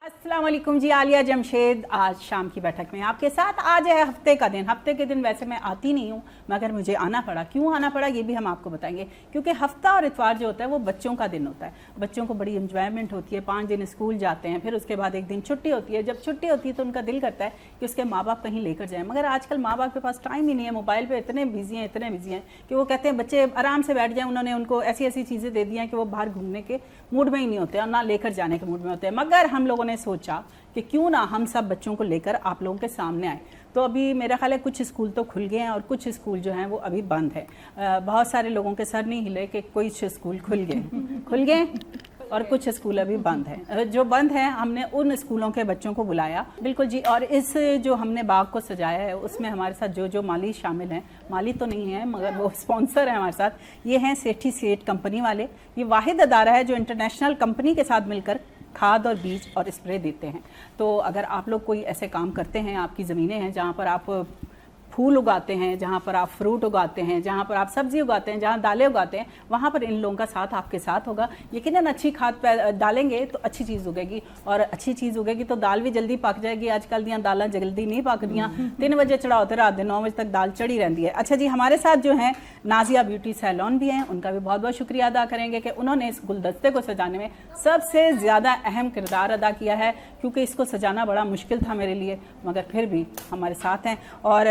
अस्सलाम वालेकुम जी, आलिया जमशेद आज शाम की बैठक में आपके साथ। आज है हफ्ते का दिन। हफ्ते के दिन वैसे मैं आती नहीं हूँ, मगर मुझे आना पड़ा। क्यों आना पड़ा ये भी हम आपको बताएंगे, क्योंकि हफ्ता और इतवार जो होता है वो बच्चों का दिन होता है। बच्चों को बड़ी इंजॉयमेंट होती है, 5 दिन स्कूल जाते हैं, फिर उसके बाद एक दिन छुट्टी होती है। जब छुट्टी होती है तो उनका दिल करता है कि उसके माँ बाप कहीं लेकर जाएँ, मगर आजकल माँ बाप के पास टाइम ही नहीं है। मोबाइल पर इतने बिजी हैं कि वो कहते हैं बच्चे आराम से बैठ जाएँ। उन्होंने उनको ऐसी ऐसी चीज़ें दे दी हैं कि वो बाहर घूमने के मूड में ही नहीं होते और ना लेकर जाने के मूड में होते हैं। मगर हम लोगों ने सोचा कि क्यों ना हम सब बच्चों को लेकर आप लोगों के सामने आए। तो अभी मेरा ख्याल है कुछ स्कूल तो खुल गए हैं और कुछ स्कूल जो हैं वो अभी बंद है। बहुत सारे लोगों के सर नहीं हिले कि कोई स्कूल खुल गए और कुछ स्कूल अभी बंद है। जो बंद है हमने उन स्कूलों के बच्चों को बुलाया, बिल्कुल जी। और इस जो हमने बाग को सजाया है उसमें हमारे साथ जो जो माली शामिल हैं, माली तो नहीं है मगर वो स्पॉन्सर है हमारे साथ, ये हैं सेठी सेठ कंपनी वाले। ये वाहिद अदारा है जो इंटरनेशनल कंपनी के साथ मिलकर खाद और बीज और स्प्रे देते हैं। तो अगर आप लोग कोई ऐसे काम करते हैं, आपकी ज़मीनें हैं जहाँ पर आप फूल उगाते हैं, जहाँ पर आप फ्रूट उगाते हैं, जहाँ पर आप सब्जी उगाते हैं, जहाँ दालें उगाते हैं, वहाँ पर इन लोगों का साथ आपके साथ होगा। यकीनन अच्छी खाद डालेंगे तो अच्छी चीज़ उगेगी, और अच्छी चीज़ उगेगी तो दाल भी जल्दी पक जाएगी। आजकल दियाँ दालें जल्दी नहीं पकदियाँ, 3 बजे चढ़ाओ तो रात 9 बजे तक दाल चढ़ी रहती है। अच्छा जी, हमारे साथ जो हैं नाजिया ब्यूटी सैलून भी हैं, उनका भी बहुत बहुत शुक्रिया अदा करेंगे कि उन्होंने इस गुलदस्ते को सजाने में सबसे ज़्यादा अहम किरदार अदा किया है, क्योंकि इसको सजाना बड़ा मुश्किल था मेरे लिए, मगर फिर भी हमारे साथ हैं। और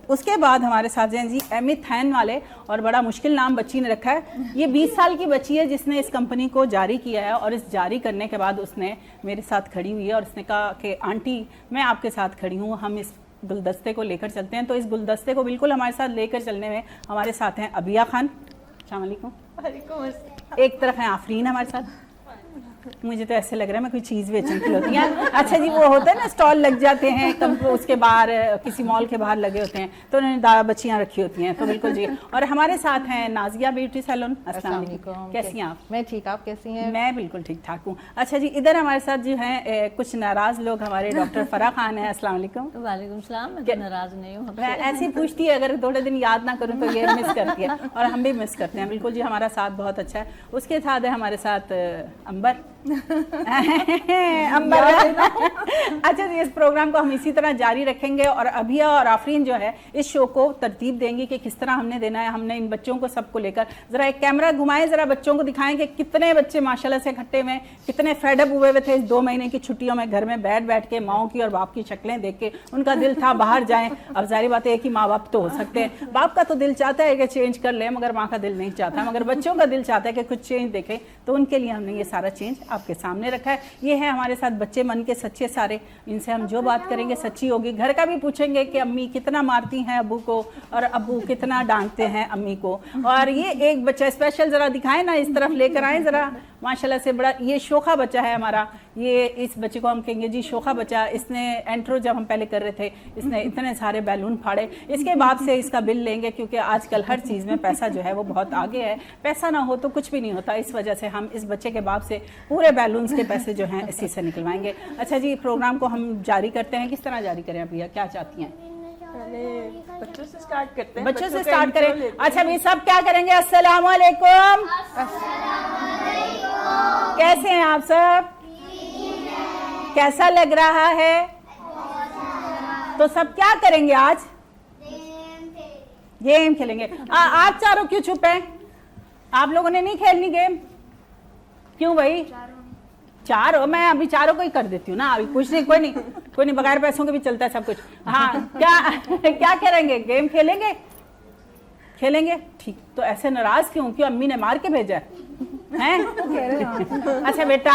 उसके बाद हमारे साथ हैं जी एमी थैन वाले, और बड़ा मुश्किल नाम बच्ची ने रखा है। ये 20 साल की बच्ची है जिसने इस कंपनी को जारी किया है, और इस जारी करने के बाद उसने मेरे साथ खड़ी हुई है और उसने कहा कि आंटी मैं आपके साथ खड़ी हूँ, हम इस गुलदस्ते को लेकर चलते हैं। तो इस गुलदस्ते को बिल्कुल हमारे साथ लेकर चलने में हमारे साथ हैं अबिया खान, अस्सलाम वालेकुम। एक तरफ है आफरीन हमारे साथ। मुझे तो ऐसे लग रहा है मैं कोई चीज़ बेचने की होती है। अच्छा जी, वो होता है ना स्टॉल लग जाते हैं उसके बाहर, किसी मॉल के बाहर लगे होते हैं, तो उन्होंने बच्चियाँ रखी होती हैं। तो बिल्कुल जी। और हमारे साथ हैं नाजिया ब्यूटी सैलून, अस्सलाम वालेकुम। कैसी हैं आप? मैं ठीक, आप कैसी हैं? मैं बिल्कुल ठीक ठाक हूँ। अच्छा जी, इधर हमारे साथ जो हैं कुछ नाराज़ लोग, हमारे डॉक्टर फराह खान हैं, अस्सलाम वालेकुम। वालेकुम सलाम। मैं तो नाराज़ नहीं हूँ। मैं ऐसे ही पूछती है, अगर थोड़े दिन याद ना करूँ तो ये मिस करती है, और हम भी मिस करते हैं। बिल्कुल जी, हमारा साथ बहुत अच्छा है। उसके साथ है हमारे साथ अंबर अंबर। अच्छा जी, इस प्रोग्राम को हम इसी तरह जारी रखेंगे, और अभिया और आफरीन जो है इस शो को तरतीब देंगी कि किस तरह हमने देना है। हमने इन बच्चों को सबको लेकर ज़रा एक कैमरा घुमाएं, ज़रा बच्चों को दिखाएं कि कितने बच्चे माशाल्लाह से इकट्ठे में कितने फेडअप हुए हुए थे इस 2 महीने की छुट्टियों में, घर में बैठ बैठ के माओ की और बाप की शक्लें देख के उनका दिल था बाहर जाएं। अब जारी बात है कि माँ बाप तो हो सकते हैं, बाप का तो दिल चाहता है कि चेंज कर ले, मगर माँ का दिल नहीं चाहता, मगर बच्चों का दिल चाहता है कि कुछ चेंज देखें। तो उनके लिए हमने ये सारा चेंज आपके सामने रखा है। ये है हमारे साथ बच्चे मन के सच्चे सारे, इनसे हम जो बात करेंगे सच्ची होगी। घर का भी पूछेंगे कि अम्मी कितना मारती हैं अब्बू को, और अब्बू कितना डांटते हैं अम्मी को। और ये एक बच्चा स्पेशल ज़रा दिखाएं ना, इस तरफ लेकर आए ज़रा, माशाल्लाह से बड़ा ये शोखा बच्चा है हमारा। ये इस बच्चे को हम कहेंगे जी शोखा बच्चा। इसने एंट्रो जब हम पहले कर रहे थे, इसने इतने सारे बैलून फाड़े। इसके बाप से इसका बिल लेंगे, क्योंकि आजकल हर चीज़ में पैसा जो है वो बहुत आगे है। पैसा ना हो तो कुछ भी नहीं होता, इस वजह से हम इस बच्चे के बाप से पूरे बैलून्स के पैसे जो हैं इसी से निकलवाएंगे। अच्छा जी, प्रोग्राम को हम जारी करते हैं। किस तरह जारी करें भैया, क्या चाहती हैं? बच्चों से स्टार्ट करते हैं। बच्चों से स्टार्ट करें। अच्छा भाई, सब क्या करेंगे? अस्सलाम वालेकुम। कैसे हैं आप सब? कैसा लग रहा है? तो सब क्या करेंगे आज? गेम खेलेंगे। आप चारों क्यों चुप हैं? आप लोगों ने नहीं खेलनी गेम? क्यों भाई? चारों? मैं अभी चारों को ही कर देती हूँ ना, अभी कुछ नहीं, कोई नहीं, बगैर पैसों के भी चलता है सब कुछ। हाँ, क्या करेंगे? गेम खेलेंगे। ठीक, तो ऐसे नाराज क्यों अम्मी ने मार के भेजा हैं? अच्छा बेटा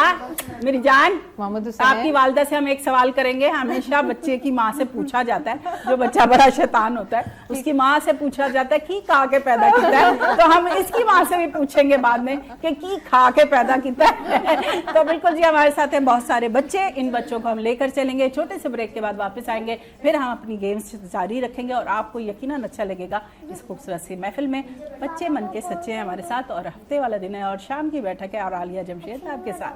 मेरी जान, आपकी वालदा से हम एक सवाल करेंगे। हमेशा बच्चे की माँ से पूछा जाता है, जो बच्चा बड़ा शैतान होता है उसकी माँ से पूछा जाता है की खा के पैदा किया है, तो हम इसकी माँ से भी पूछेंगे बाद में कि की खा के पैदा किया है। तो बिल्कुल जी, हमारे साथ हैं बहुत सारे बच्चे, इन बच्चों को हम लेकर चलेंगे। छोटे से ब्रेक के बाद वापस आएंगे, फिर हम अपनी गेम्स जारी रखेंगे, और आपको यकीनन अच्छा लगेगा इस खूबसूरत सी महफिल में। बच्चे मन के सच्चे हैं हमारे साथ, और हफ्ते वाला दिन है और शाम की बैठक है, और आलिया जमशेद आपके साथ।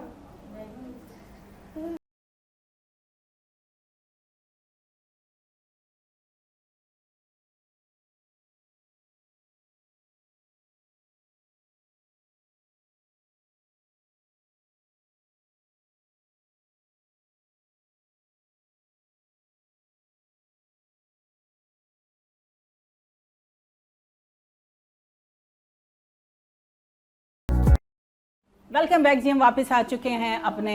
वेलकम बैक जी। हम वापस आ चुके हैं अपने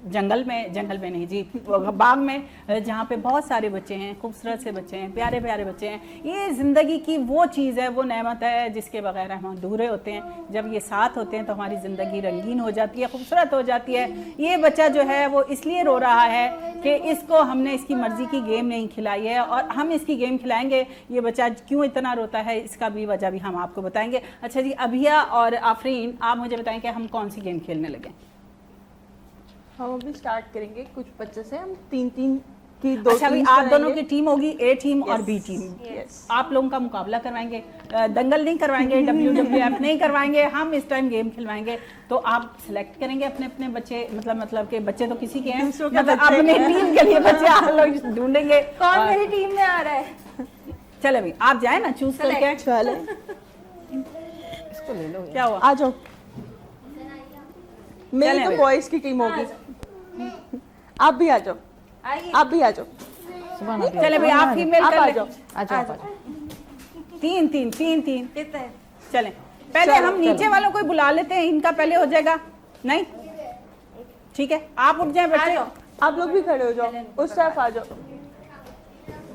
जंगल में नहीं जी, बाग में, जहाँ पे बहुत सारे बच्चे हैं, खूबसूरत से बच्चे हैं, प्यारे प्यारे बच्चे हैं। ये ज़िंदगी की वो चीज़ है, वो नेमत है जिसके बगैर हम अधूरे होते हैं। जब ये साथ होते हैं तो हमारी ज़िंदगी रंगीन हो जाती है, खूबसूरत हो जाती है। ये बच्चा जो है वो इसलिए रो रहा है कि इसको हमने इसकी मर्ज़ी की गेम नहीं खिलाई है, और हम इसकी गेम खिलाएंगे। ये बच्चा क्यों इतना रोता है, इसका भी वजह भी हम आपको बताएंगे। अच्छा जी, अभिया और आफरीन, आप मुझे बताएं कि हम कौन सी गेम खेलने लगे? हम अभी स्टार्ट करेंगे कुछ बच्चे से, हम तीन की दो अच्छा, अभी टीम्स आप दोनों बनाएंगे। की टीम होगी, ए टीम और Yes. B team. Yes. आप लोगों का मुकाबला करवाएंगे, दंगल नहीं करवाएंगे, WWF नहीं करवाएंगे, हम इस टाइम गेम खिलवाएंगे। तो आप सिलेक्ट करेंगे अपने अपने बच्चे, मतलब के बच्चे तो किसी के हैं, दूसरों के मतलब बच्चे अपनी हैं। टीम के लिए बच्चे आप लोग ढूंढेंगे। कौन और- मेरी टीम में आ रहा है? चलो भाई, आप जाए ना चूज करके। चले इसको ले लो। क्या हुआ? आ जाओ, मेरी चलें तो भाई। बॉयज की टीम होगी। आप भी आ जाओ, आइए। आप भी आ जाओ, सुबह ना चले भाई, आप फीमेल आप कर आ ले। जाओ। आ जाओ, आ जाओ। तीन कितने? चले। पहले चलो, हम नीचे वालों को ही बुला लेते हैं, इनका पहले हो जाएगा। नहीं, ठीक है, आप उठ जाए आ बच्चे। जाओ। आप लोग भी खड़े हो जाओ, उस तरफ आ जाओ।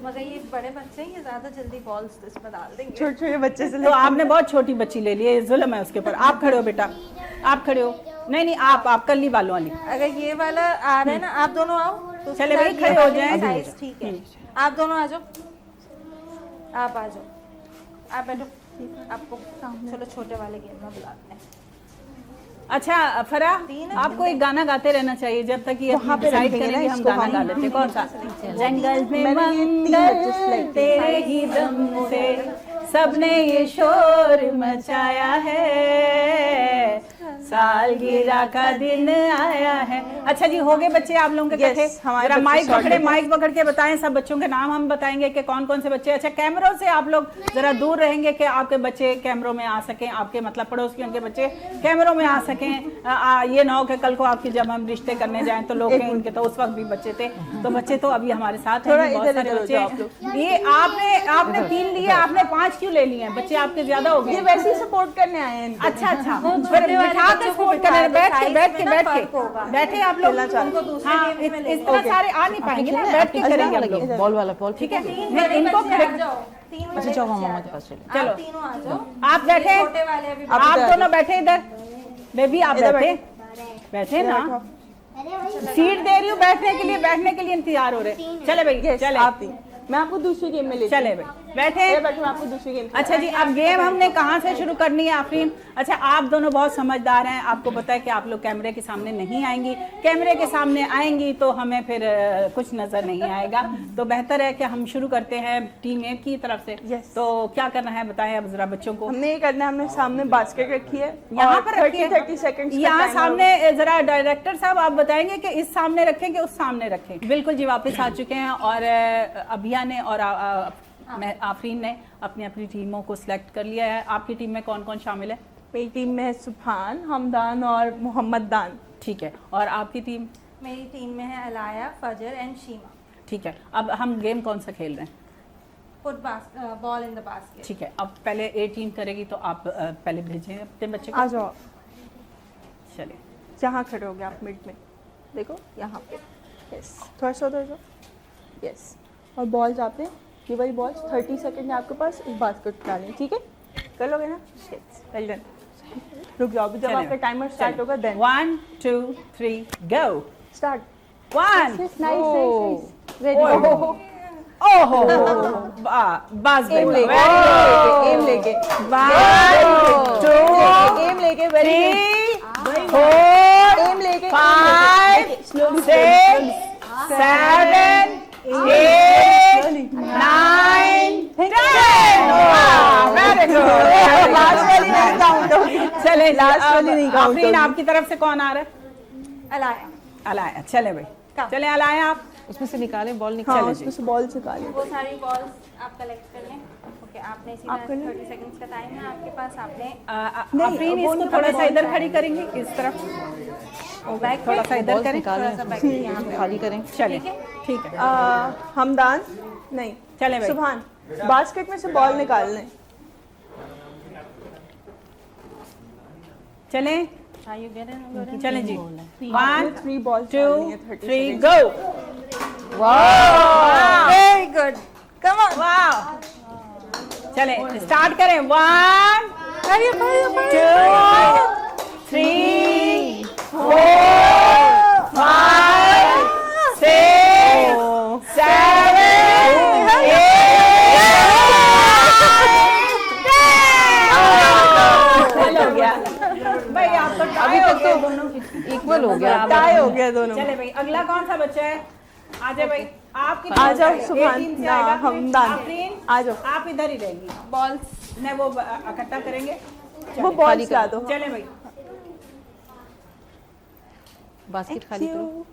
मगर ये बड़े बच्चे हैं, ये ज्यादा जल्दी बॉल्स इसमें डाल देंगे। छोटे छोटे बच्चे से तो आपने बहुत छोटी बच्ची ले ली है, जुल्म है उसके ऊपर। आप खड़े हो बेटा, आप खड़े हो। नहीं, आप कल्ली बालों वाली। अगर ये वाला आ रहा है ना, आप दोनों आओ तो चले उसके भाई, साथ खड़े ये हो वाले जाएं। साइज ठीक है। आप दोनों आ जाओ, आप आ जाओ, आप बैठो। आपको चलो छोटे वाले गेम में बुलाते हैं। अच्छा फरा, आपको एक गाना गाते रहना चाहिए जब तक ये वहाँ पे डिसाइड रखेंगे करेंगे ना हम इसको, गाना हम गा लेते हैं। कौन सा? जंगल में मैंने ये तीन मंगल बच्चे select किए। तेरे ही दम से सबने ये शोर मचाया है, सालगिरह का दिन आया है। अच्छा जी, हो गए बच्चे आप लोगों के Yes, इकट्ठे? हमारे जरा बच्चे माइक sorted पकड़े, हैं। माइक पकड़ के बताएं सब बच्चों के नाम। हम बताएंगे कि कौन कौन से बच्चे। अच्छा, कैमरों से आप लोग जरा दूर रहेंगे कि आपके बच्चे कैमरों में आ सकें, आपके मतलब पड़ोसियों के बच्चे कैमरों में आ सकें। ये ना हो कि कल को आपकी जब हम रिश्ते करने जाएं तो लोग कहें उनके तो उस वक्त भी बच्चे थे। तो बच्चे तो अभी हमारे साथ हैं, थोड़ा बहुत इधर सारे इधर हो बच्चे जाओ हैं। आप लोग। ये आपने 3 लिए, आपने 5 क्यों ले लिए हैं? बच्चे आपके ज्यादा हो ये गए। वैसे ही सपोर्ट करने आए हैं इनको। अच्छा, छोटे फिर वाले बिठा के बच्चों को सपोर्ट बिठा करने, दो, बैठ के size बैठ में के ना बैठ फर्क होगा। के बैठे आप लोग। खेलना चालू। उनको दूसरे हाँ, गेम में ले इस तरह लेंगे। सारे आ नहीं पाएंगे ना, बैठ के करेंगे हम लोग। बॉल वाला बॉल, ठीक है, तीन नहीं, बड़े इनको बच्चे खड़े- आ जाओ, तीन अच्छा बड़े जाओ, बच्चे मामा आ के पास चले। जाओ। चलो। आप तीनों आ जाओ। आप बैठे, ये छोटे वाले अभी आप आप इधर दोनों बैठे इधर। बेबी आप इधर बैठे, बैठे ना। सीट दे रही हूँ बैठने के लिए इंतजार हो रहे। चले भाई, Yes, चले आप ही। मैं आपको दूसरी गेम में ले चले भाई, बैठे। बैठो, मैं आपको दूसरी गेम। अच्छा जी, अब गेम हमने कहाँ से शुरू करनी है आफरीन? अच्छा, आप दोनों बहुत समझदार हैं, आपको पता है कि आप लोग कैमरे के सामने नहीं आएंगी। कैमरे के सामने आएंगी तो हमें फिर कुछ नजर नहीं आएगा। तो बेहतर है कि हम शुरू करते हैं टीम ए की तरफ से। Yes. तो क्या करना है बताएं अब जरा बच्चों को। हमने ये करना है, हमने सामने बास्केट रखी है, यहाँ और पर रखी है। 30 सेकंड्स का यहाँ timer सामने जरा डायरेक्टर साहब आप बताएंगे कि इस सामने रखें कि उस सामने रखें। बिल्कुल जी, वापस आ चुके हैं और अभिया ने और आफरीन ने अपनी अपनी टीमों को सिलेक्ट कर लिया है। आपकी टीम में कौन कौन शामिल है? मेरी टीम में है सुभान, हमदान और मोहम्मद दान। ठीक है, और आपकी टीम? मेरी टीम में है अलाया, फजर एंड शीमा। ठीक है, अब हम गेम कौन सा खेल रहे हैं? Put ball in the basket. ठीक है, अब पहले ए टीम करेगी तो आप पहले भेजें अपने बच्चे को। आ जाओ, चलिए, जहाँ खड़े हो गए आप मिड में, देखो यहाँ पे। यस, थोड़ा सा उधर जाओ। यस, और बॉल जहाँ पे, ये वाली बॉल 30 सेकंड है आपके पास, इस बास्केट डालें। ठीक है, कर लोगे ना? Well done. रुक जाओ, अभी जब आपका टाइमर स्टार्ट होगा देन 1 2 3 गो। स्टार्ट। 1 नाइस, वेरी ओहो, बस एम लेके, एम लेके, 1 2 एम लेके, वेरी 3 4 एम लेके, 5 स्लोली 6 7 8 9 10। Very good. लास्ट वाली नहीं काउंट होगी। चले, लास्ट वाली नहीं काउंट आफरीन होगी। आपकी तरफ से कौन आ रहा है? अलाया, अलाया। चले भाई, चले अलाया आप। उसमें से निकालें, बॉल हाँ, निकालें। उसमें से बॉल निकालें। वो सारी बॉल्स आप कलेक्ट कर लें। ओके, आपने इसी आप में कर लें। 30 सेकंड्स का टाइम है आपके पास। आपने आफरीन वो इसको नहीं, थोड़ा सा बॉल इधर खड़ी करेंगे, इस तरफ बैक थोड़ा सा इधर बॉल करें। निकालें, थोड़ा सा बैक यहाँ पे खाली करें। चले, ठीक है, हमदान नहीं, चले भाई। सुभान, बास्केट में से बॉल निकाल लें। चले। Are you getting it? चलें जी, आपने 1 3 बॉल्स 2 डालनी है 30 3 second. Go. Very good. Come on. वाह, चले स्टार्ट करें। 1 Hurry up, hurry up, hurry 2 up. 3 4 5 6 7 हो गया भाई, आप तो टाई हो गए दोनों। इक्वल हो गया। टाई हो गया दोनों। चले भाई, अगला कौन सा बच्चा है? आ जाए भाई, आपकी आ जाओ टीम से सुभान, आएगा ना, कोई? हमदान। आफरीन, आ जाओ। आप इधर ही रहेंगी, Balls. नहीं वो इकट्ठा करेंगे। वो बॉल्स ला दो। चले भाई, बास्केट खाली करो।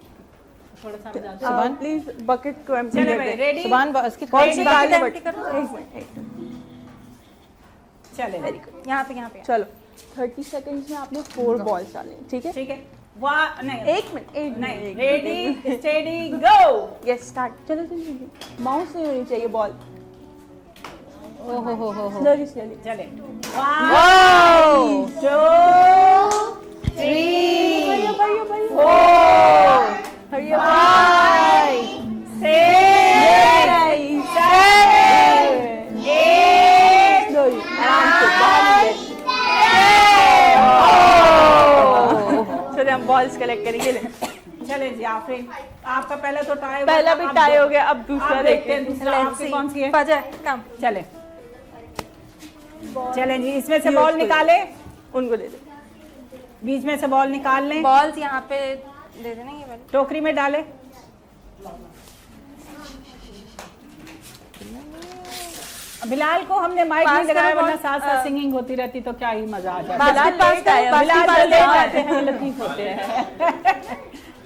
थोड़ा सा ज्यादा। प्लीज बकेट को एम्प्टी चले कर भाई, दे। रेडी? सुभान बास्केट बॉल्स खाली निकाल ले empty बट करो। एक मिनट। चले यहाँ पे चलो 30 सेकंड्स में आपने 4 बॉल्स डालने, ठीक है? ठीक है। वाह, नहीं एक मिनट नहीं, रेडी स्टेडी गो। Yes start. चलो चलो, माउस नहीं होनी चाहिए बॉल। ओ हो स्लोली स्लोली। चले 1 2 3 4 हरी अप। 5 6 7 8 स्लोली आराम से बाहर निकल। चलिए हम बॉल्स कलेक्ट करेंगे। ले। चले जी आफरीन, आपका पहला तो टाई हुआ पहला था, भी अब टाई हो गया, अब दूसरा आप देखते हैं दूसरा Let's आपकी see. कौन सी है। Fajr, come. चले चले जी, इसमें से बॉल निकाले, उनको दे दे। बीच में से बॉल निकाल लें, Balls यहाँ पे दे देना ये वाली. टोकरी में डाले। बिलाल को हमने माइक नहीं पास लगाया, करो वरना बॉल। साथ साथ सिंगिंग होती रहती तो क्या ही मजा आ जाता। बास्केट पास करो, बिलाल बास्केट जल्दी पास जाते हैं, लतीफ होते हैं।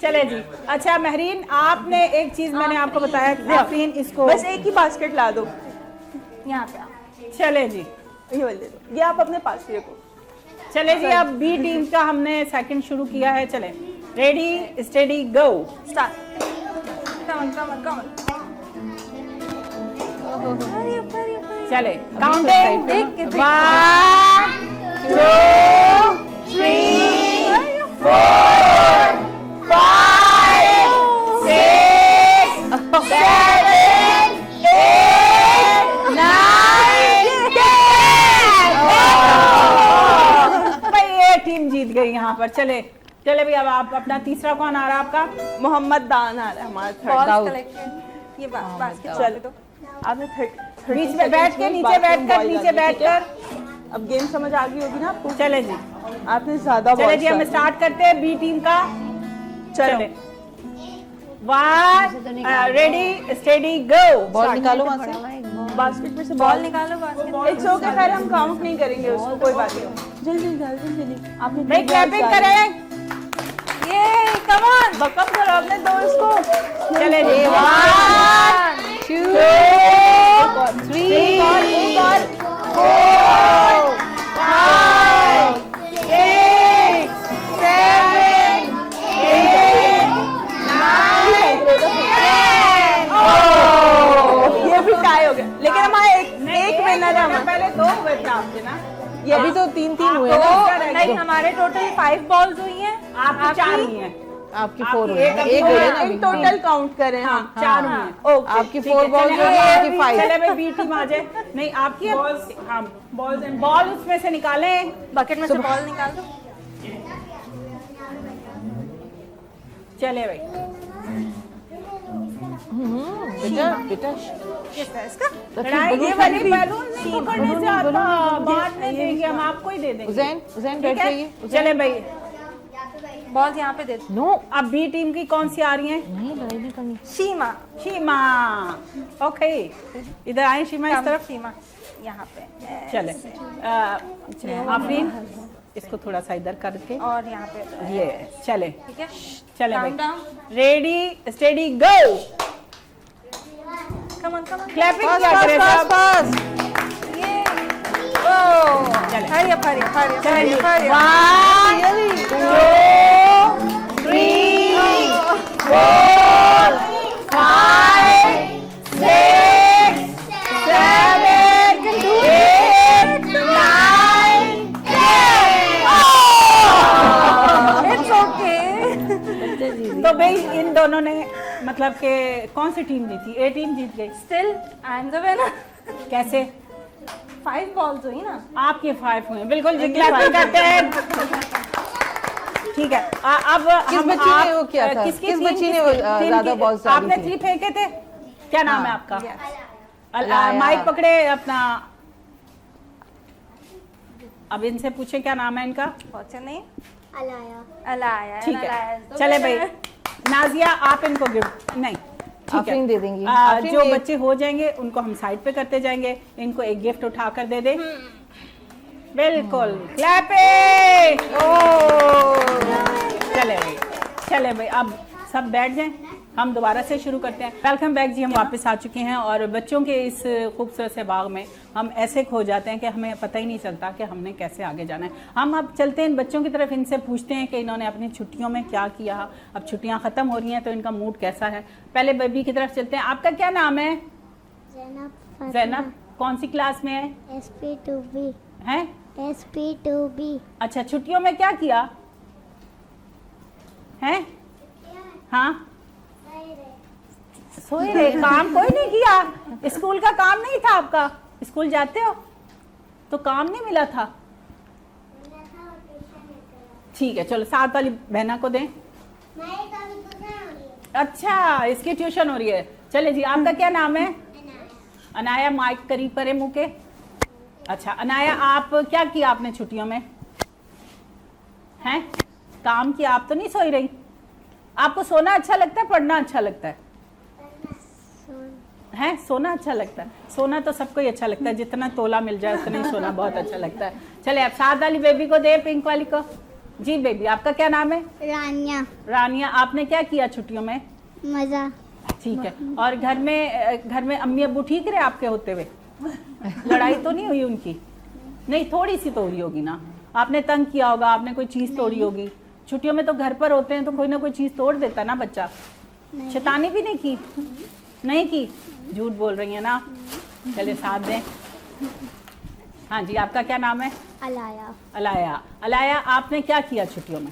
चले जी, अच्छा महरीन, आपने एक चीज मैंने आपको बताया कि आफरीन इसको बस एक ही बास्केट ला दो। यहाँ पे आओ. चले जी, ये वाले दे दो, ये आप अपने पास ही रखो। चले जी, अब बी टीम का हमने सेकंड शुरू किया है। चले ready steady go. Start. Come on, come on, come on. Hurry up, hurry up, hurry up. चले काउंटिंग, देख, 1 2 3 4 5 6 7 8 9 10। भाई ये टीम जीत गई यहाँ पर। चले चले भाई, अब आप अपना तीसरा कौन आ रहा है आपका? मोहम्मद दान आ रहा है हमारा थर्ड। Balls दाऊद। collected. ये बास्केट चलो। चल दो. आपने 30 बीच में बैठ के, नीचे बैठकर, नीचे बैठकर। अब गेम समझ आ गई होगी ना आपको? चले जी, आपने ज्यादा चले जी, हम स्टार्ट करते हैं बी टीम का। चलो 1 रेडी स्टेडी गो। बॉल निकालो वहाँ से। बास्केट में से बॉल बॉल निकालो बास्केट. इट्स ओके, खैर हम काउंट नहीं करेंगे उसको, कोई बात नहीं। जल्दी जल्दी जल्दी आपने भाई क्लैपिंग करें। ये कम ऑन. बकअप करो अपने दोस्त को। चले जी, 1 2 3 4 4 5 6 7 8 9 ये भी टाई हो गया, लेकिन हमारा एक विनर है हमारा। पहले 2 हुए थे आपके ना, ये अभी तो 3-3 हुए तो ना। नहीं, हमारे टोटल 5 बॉल्स हुई हैं. आपकी 4 हुई हैं। आपकी आपकी 4 हुई एक है, अभी एक हुई हुई है है ना ना इन अभी। टोटल काउंट करें हम। 4 हुई हैं। ओके आपकी ठीक 4 है, बॉल चले, जो है, आपकी 5। चले भाई बी टीम आ जाए। नहीं आपकी हाँ, बॉल उसमें से निकालें। बकेट में से बॉल निकाल दो. चले भाई, बेटा बेटा किस है इसका? लड़ाई ये वाली बैलून नहीं पकड़ने से आता, बाद में देंगे हम, आपको ही दे देंगे। उजैन उजैन ठीक बैठ है? जाइए। चले भाई, बॉल्स यहाँ पे दे दो. नो अब बी टीम की कौन सी आ रही हैं? नहीं, लड़ाई नहीं करनी। शीमा. शीमा। ओके, इधर आए शीमा, इस तरफ। शीमा यहाँ पे. चले आफरीन, इसको थोड़ा सा इधर करके और यहाँ पे. ये चले ठीक है. चले भाई, Count down. Ready steady go. Come on, come on. Clapping pass क्या पास करें पास सब? पास। ये. Oh. चले। Hurry up, hurry up, hurry up, hurry चलिए up, hurry up. 1 2 3 4 5 6 7 8 9 10। मतलब कि कौन सी टीम जीती? ए टीम जीत गई। Still I am the winner. कैसे? 5 बॉल्स हुई ना। आपके 5 हुए, बिल्कुल जी, क्लैपिंग करते हैं। ठीक है, अब किस बच्ची ने वो किया था? किस बच्ची ने वो ज्यादा बॉल्स डाली आपने थी? 3 फेंके थे। क्या नाम है आपका? अलाया। माइक पकड़े अपना। अब इनसे पूछे क्या नाम है इनका। What's your name? Alaya. Alaya. ठीक Alaya है, is the चले भाई। winner. नाजिया आप इनको गिफ्ट नहीं, ठीक आफरीन दे देंगी। है। आफरीन जो एक- बच्चे हो जाएंगे उनको हम साइड पे करते जाएंगे। इनको एक गिफ्ट उठा कर दे दे। बिल्कुल, क्लैपिंग। चले भाई, चले भाई, अब सब बैठ जाएं, हम दोबारा से शुरू करते हैं। वेलकम बैक जी, हम वापस आ चुके हैं और बच्चों के इस खूबसूरत से बाग में हम ऐसे खो जाते हैं कि हमें पता ही नहीं चलता कि हमने कैसे आगे जाना है। हम अब चलते हैं इन बच्चों की तरफ, इनसे पूछते हैं कि इन्होंने अपनी छुट्टियों में क्या किया। अब छुट्टियां ख़त्म हो रही हैं तो इनका मूड कैसा है। पहले बेबी की तरफ चलते हैं। आपका क्या नाम है? ज़ैनब। जैनब। कौन सी क्लास में है? SP2B। हैं? SP2B। अच्छा, छुट्टियों में क्या किया हैं? हाँ, सोए रहे, काम कोई नहीं किया। स्कूल का काम नहीं था आपका? स्कूल जाते हो तो काम नहीं मिला था? ठीक है, चलो साथ वाली बहना को दें। अच्छा, इसकी ट्यूशन हो रही है। चले जी, आपका क्या नाम है? अनाया। माइक करीब करे मुंह के। अच्छा अनाया, आप क्या किया आपने छुट्टियों में? हैं? काम किया? आप तो नहीं सोई रही। आपको सोना अच्छा लगता है, पढ़ना अच्छा लगता है? हैं? सोना अच्छा लगता है। सोना तो सबको ही अच्छा लगता है, जितना तोला मिल जाए उतना ही सोना बहुत अच्छा लगता है। चले अब साथ वाली बेबी को दे, पिंक वाली को। जी बेबी, आपका क्या नाम है? रानिया। रानिया। आपने क्या किया छुट्टियों में? मज़ा। ठीक है, और घर में अम्मी अब्बू ठीक रहे आपके होते हुए? लड़ाई तो नहीं हुई उनकी? नहीं, थोड़ी सी तो हुई होगी ना। आपने तंग किया होगा, आपने कोई चीज़ तोड़ी होगी। छुट्टियों में तो घर पर होते हैं तो कोई ना कोई चीज़ तोड़ देता ना बच्चा। शैतानी भी नहीं की? नहीं की? झूठ बोल रही है ना। चले साथ दें। हाँ जी, आपका क्या नाम है? अलाया। अलाया। अलाया, आपने क्या किया छुट्टियों में?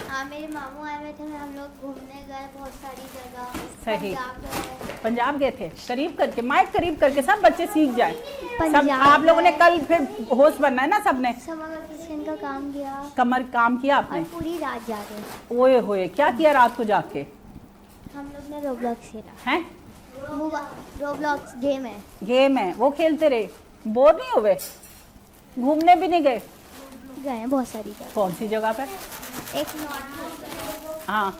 हाँ, मेरे मामू आए हुए थे, हम लोग घूमने गए बहुत सारी जगह। सही। पंजाब गए। पंजाब गए थे? करीब करके, माइक करीब करके, सब बच्चे सीख जाए। सब पंजाब आप लोगों ने गए। कल फिर होस्ट बनना है ना सबने। समर वेकेशन का काम किया कमर काम किया और आपने? पूरी रात जागे। ओए होए, क्या किया रात को जाके? हम लोग ने रोब्लॉक्स खेला। हैं? रोब्लॉक्स गेम है। गेम है, वो खेलते रहे? बोर नहीं हुए? घूमने भी नहीं गए? गए बहुत सारी जगह। कौन सी जगह पर? एक हाँ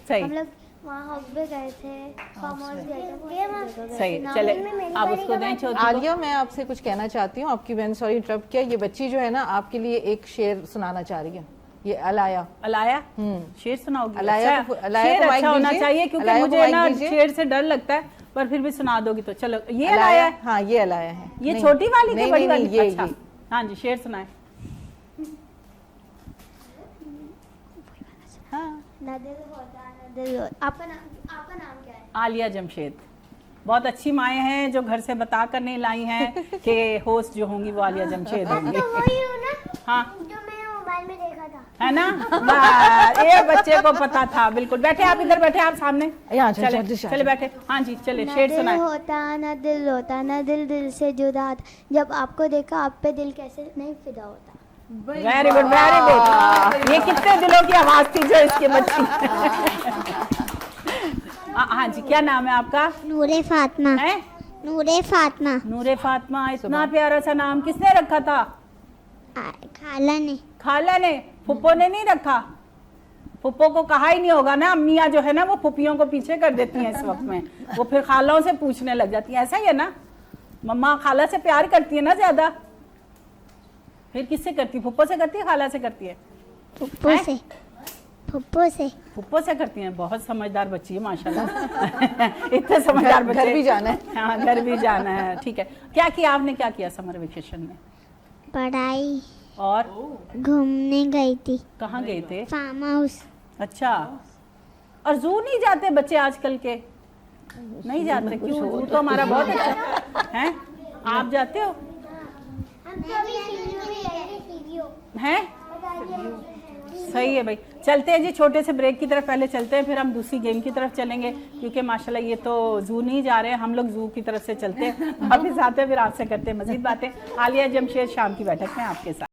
सही हम लोग वहाँ हॉस्पिटल गए थे, फार्म हाउस गए थे। सही। चले आप उसको दें छोटी को। आलिया, मैं आपसे कुछ कहना चाहती हूँ। आपकी बहन, सॉरी इंटरप्ट किया। ये बच्ची जो है ना, आपके लिए एक शेर सुनाना चाह रही है। ये अलाया। अलाया शेर सुनाओगी? अलाया अच्छा, को- अलाया शेर को माइक अच्छा होना दीजिए। चाहिए क्योंकि अलाया को मुझे माइक ना दीजिए। शेर से डर लगता है, पर फिर भी सुना दोगी तो चलो। ये अलाया है? हाँ, ये अलाया है। ये नहीं, छोटी वाली की नहीं, बड़ी नहीं, वाली? ये अच्छा हाँ जी, शेर सुनाए। हाँ, आपका नाम क्या है? आलिया जमशेद। बहुत अच्छी माएँ हैं जो घर से बता कर नहीं लाई हैं कि होस्ट जो होंगी वो आलिया जमशेद होंगी। वही हो ना हाँ जो मैंने मोबाइल में देखा था। है ना? बस, ये बच्चे को पता था। बिल्कुल। बैठे आप, इधर बैठे आप सामने। यहाँ चले चले बैठे। हाँ जी, चले ना शेर दिल सुनाए। होता ना दिल होता ना दिल दिल से जुदा था, जब आपको देखा आप पे दिल कैसे नहीं फिदा होता। Very good, very good. ये कितने दिलों की आवाज थी जो इसके बच्ची। हाँ जी, क्या नाम है आपका? नूरे फातिमा। है? नूरे फातिमा। नूरे फातिमा। इतना प्यारा सा नाम किसने रखा था? खाला ने। खाला ने? फुप्पो ने नहीं रखा? फुप्पो को कहा ही नहीं होगा ना। अम्मियाँ जो है ना वो फुप्पियों को पीछे कर देती हैं इस वक्त में। वो फिर खालाओं से पूछने लग जाती हैं। ऐसा ही है ना? मम्मा खाला से प्यार करती है ना ज्यादा? फिर किससे करती है? फुप्पो से करती है, खाला से करती है? फुप्पो से। फुप्पो से। फुप्पो से करती हैं। बहुत समझदार बच्ची है माशाल्लाह। इतने समझदार बच्चे। घर भी जाना है। हाँ, घर भी जाना है। ठीक है, क्या किया आपने? क्या किया समर वेकेशन में? पढ़ाई और घूमने गई थी। कहाँ गए थे? Farm house. अच्छा, और जू नहीं जाते बच्चे आजकल के? नहीं जाते? क्यों? जू तो हमारा बहुत अच्छा है। आप जाते हो? हैं? सही है भाई। चलते हैं जी छोटे से ब्रेक की तरफ पहले चलते हैं, फिर हम दूसरी गेम की तरफ चलेंगे, क्योंकि माशाल्लाह ये तो जू नहीं जा रहे हैं, हम लोग जू की तरफ से चलते हैं, वापिस आते हैं, फिर आपसे करते हैं मजीद बातें। आलिया जमशेद शाम की बैठक में आपके साथ।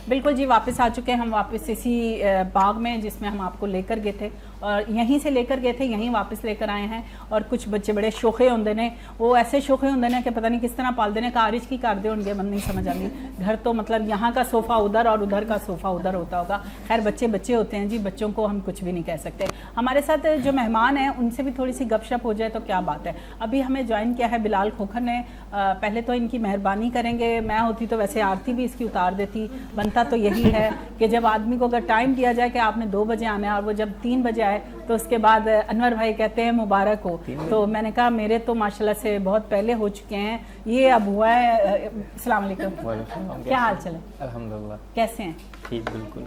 बिल्कुल जी, वापस आ चुके हैं हम, वापस इसी बाग में जिसमें हम आपको लेकर गए थे, और यहीं से लेकर गए थे यहीं वापस लेकर आए हैं। और कुछ बच्चे बड़े शोखे होंगे ने, वो ऐसे शोखे होंगे ने कि पता नहीं किस तरह पाल देने, कारिज की कर दे उनके, मन नहीं समझ आती। घर तो मतलब यहाँ का सोफ़ा उधर और उधर का सोफ़ा उधर होता होगा। खैर बच्चे बच्चे होते हैं जी, बच्चों को हम कुछ भी नहीं कह सकते। हमारे साथ जो मेहमान हैं उनसे भी थोड़ी सी गपशप हो जाए तो क्या बात है। अभी हमें ज्वाइन किया है बिलाल खोखर ने। पहले तो इनकी मेहरबानी करेंगे, मैं होती तो वैसे आरती भी इसकी उतार देती, बनता तो यही है कि जब आदमी को अगर टाइम दिया जाए कि आपने 2 बजे आना है और वो जब 3 बजे आए तो उसके बाद अनवर भाई कहते हैं मुबारक हो। तो मैंने कहा मेरे तो माशाल्लाह से बहुत पहले हो चुके हैं, ये अब हुआ है। अस्सलाम वालेकुम, क्या हाल चाल है? अल्हम्दुलिल्लाह, कैसे हैं? ठीक, बिल्कुल।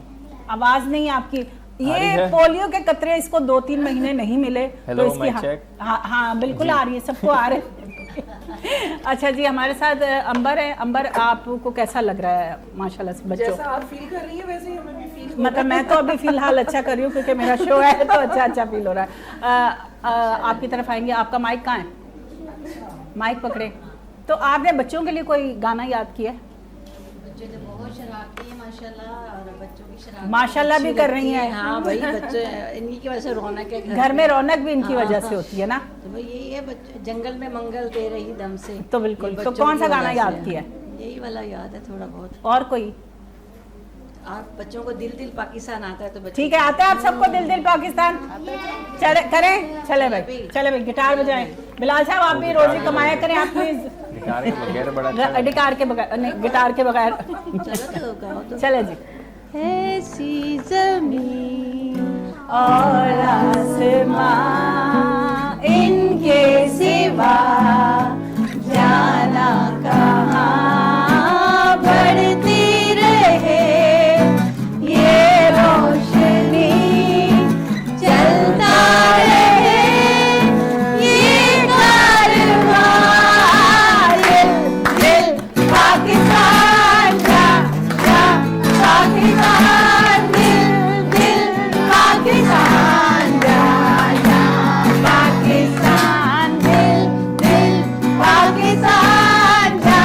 आवाज़ नहीं आपकी, ये पोलियो के कतरे इसको 2-3 महीने नहीं मिले। हेलो, तो इसकी माइक चेक। हाँ बिल्कुल आ रही है, सबको आ रहे हैं। अच्छा जी, हमारे साथ अंबर है। अंबर, आपको कैसा लग रहा है माशाल्लाह से बच्चों? जैसा आप फील कर रही है वैसे ही हमें भी फील मतलब मैं तो अभी फिलहाल अच्छा कर रही हूँ क्योंकि मेरा शो है तो अच्छा फील हो रहा है। आपकी तरफ आएंगे, आपका माइक कहाँ है? माइक पकड़े। तो आपने बच्चों के लिए कोई गाना याद किया? बच्चे तो बहुत शरारती हैं माशाल्लाह, और बच्चों की शरारत माशाल्लाह भी कर रही हैं। हाँ भाई, बच्चे इन्हीं की वजह से रौनक है घर में, रौनक भी इनकी हाँ, वजह से होती है ना। तो भाई यही है, बच्चे जंगल में मंगल दे रही दम से। तो बिल्कुल, ये तो बच्चों कौन सा की गाना वजह याद से किया? यही वाला याद है थोड़ा बहुत। और कोई? आप बच्चों को दिल दिल पाकिस्तान आता है तो बच्चे ठीक है, आता है आप सबको दिल दिल पाकिस्तान? चले करें, चले भाई, चले भाई, गिटार बजाएं। बिलाल साहब आप भी रोजी कमाया करें, आप प्लीज। गिटार के बगैर बड़ा अच्छा लगता गिटार के बगैर नहीं, गिटार के बगैर चलो तो गाओ तो। चले जी। ऐसी ज़मीन और आसमां इनके सिवा जाना कहाँ, बढ़ती रहे ये रोशनी, चलता रहे ये कारवां, दिल पाकिस्तान का, पाकिस्तान दिल पाकिस्तान जा, पाकिस्तान दिल पाकिस्तान जा,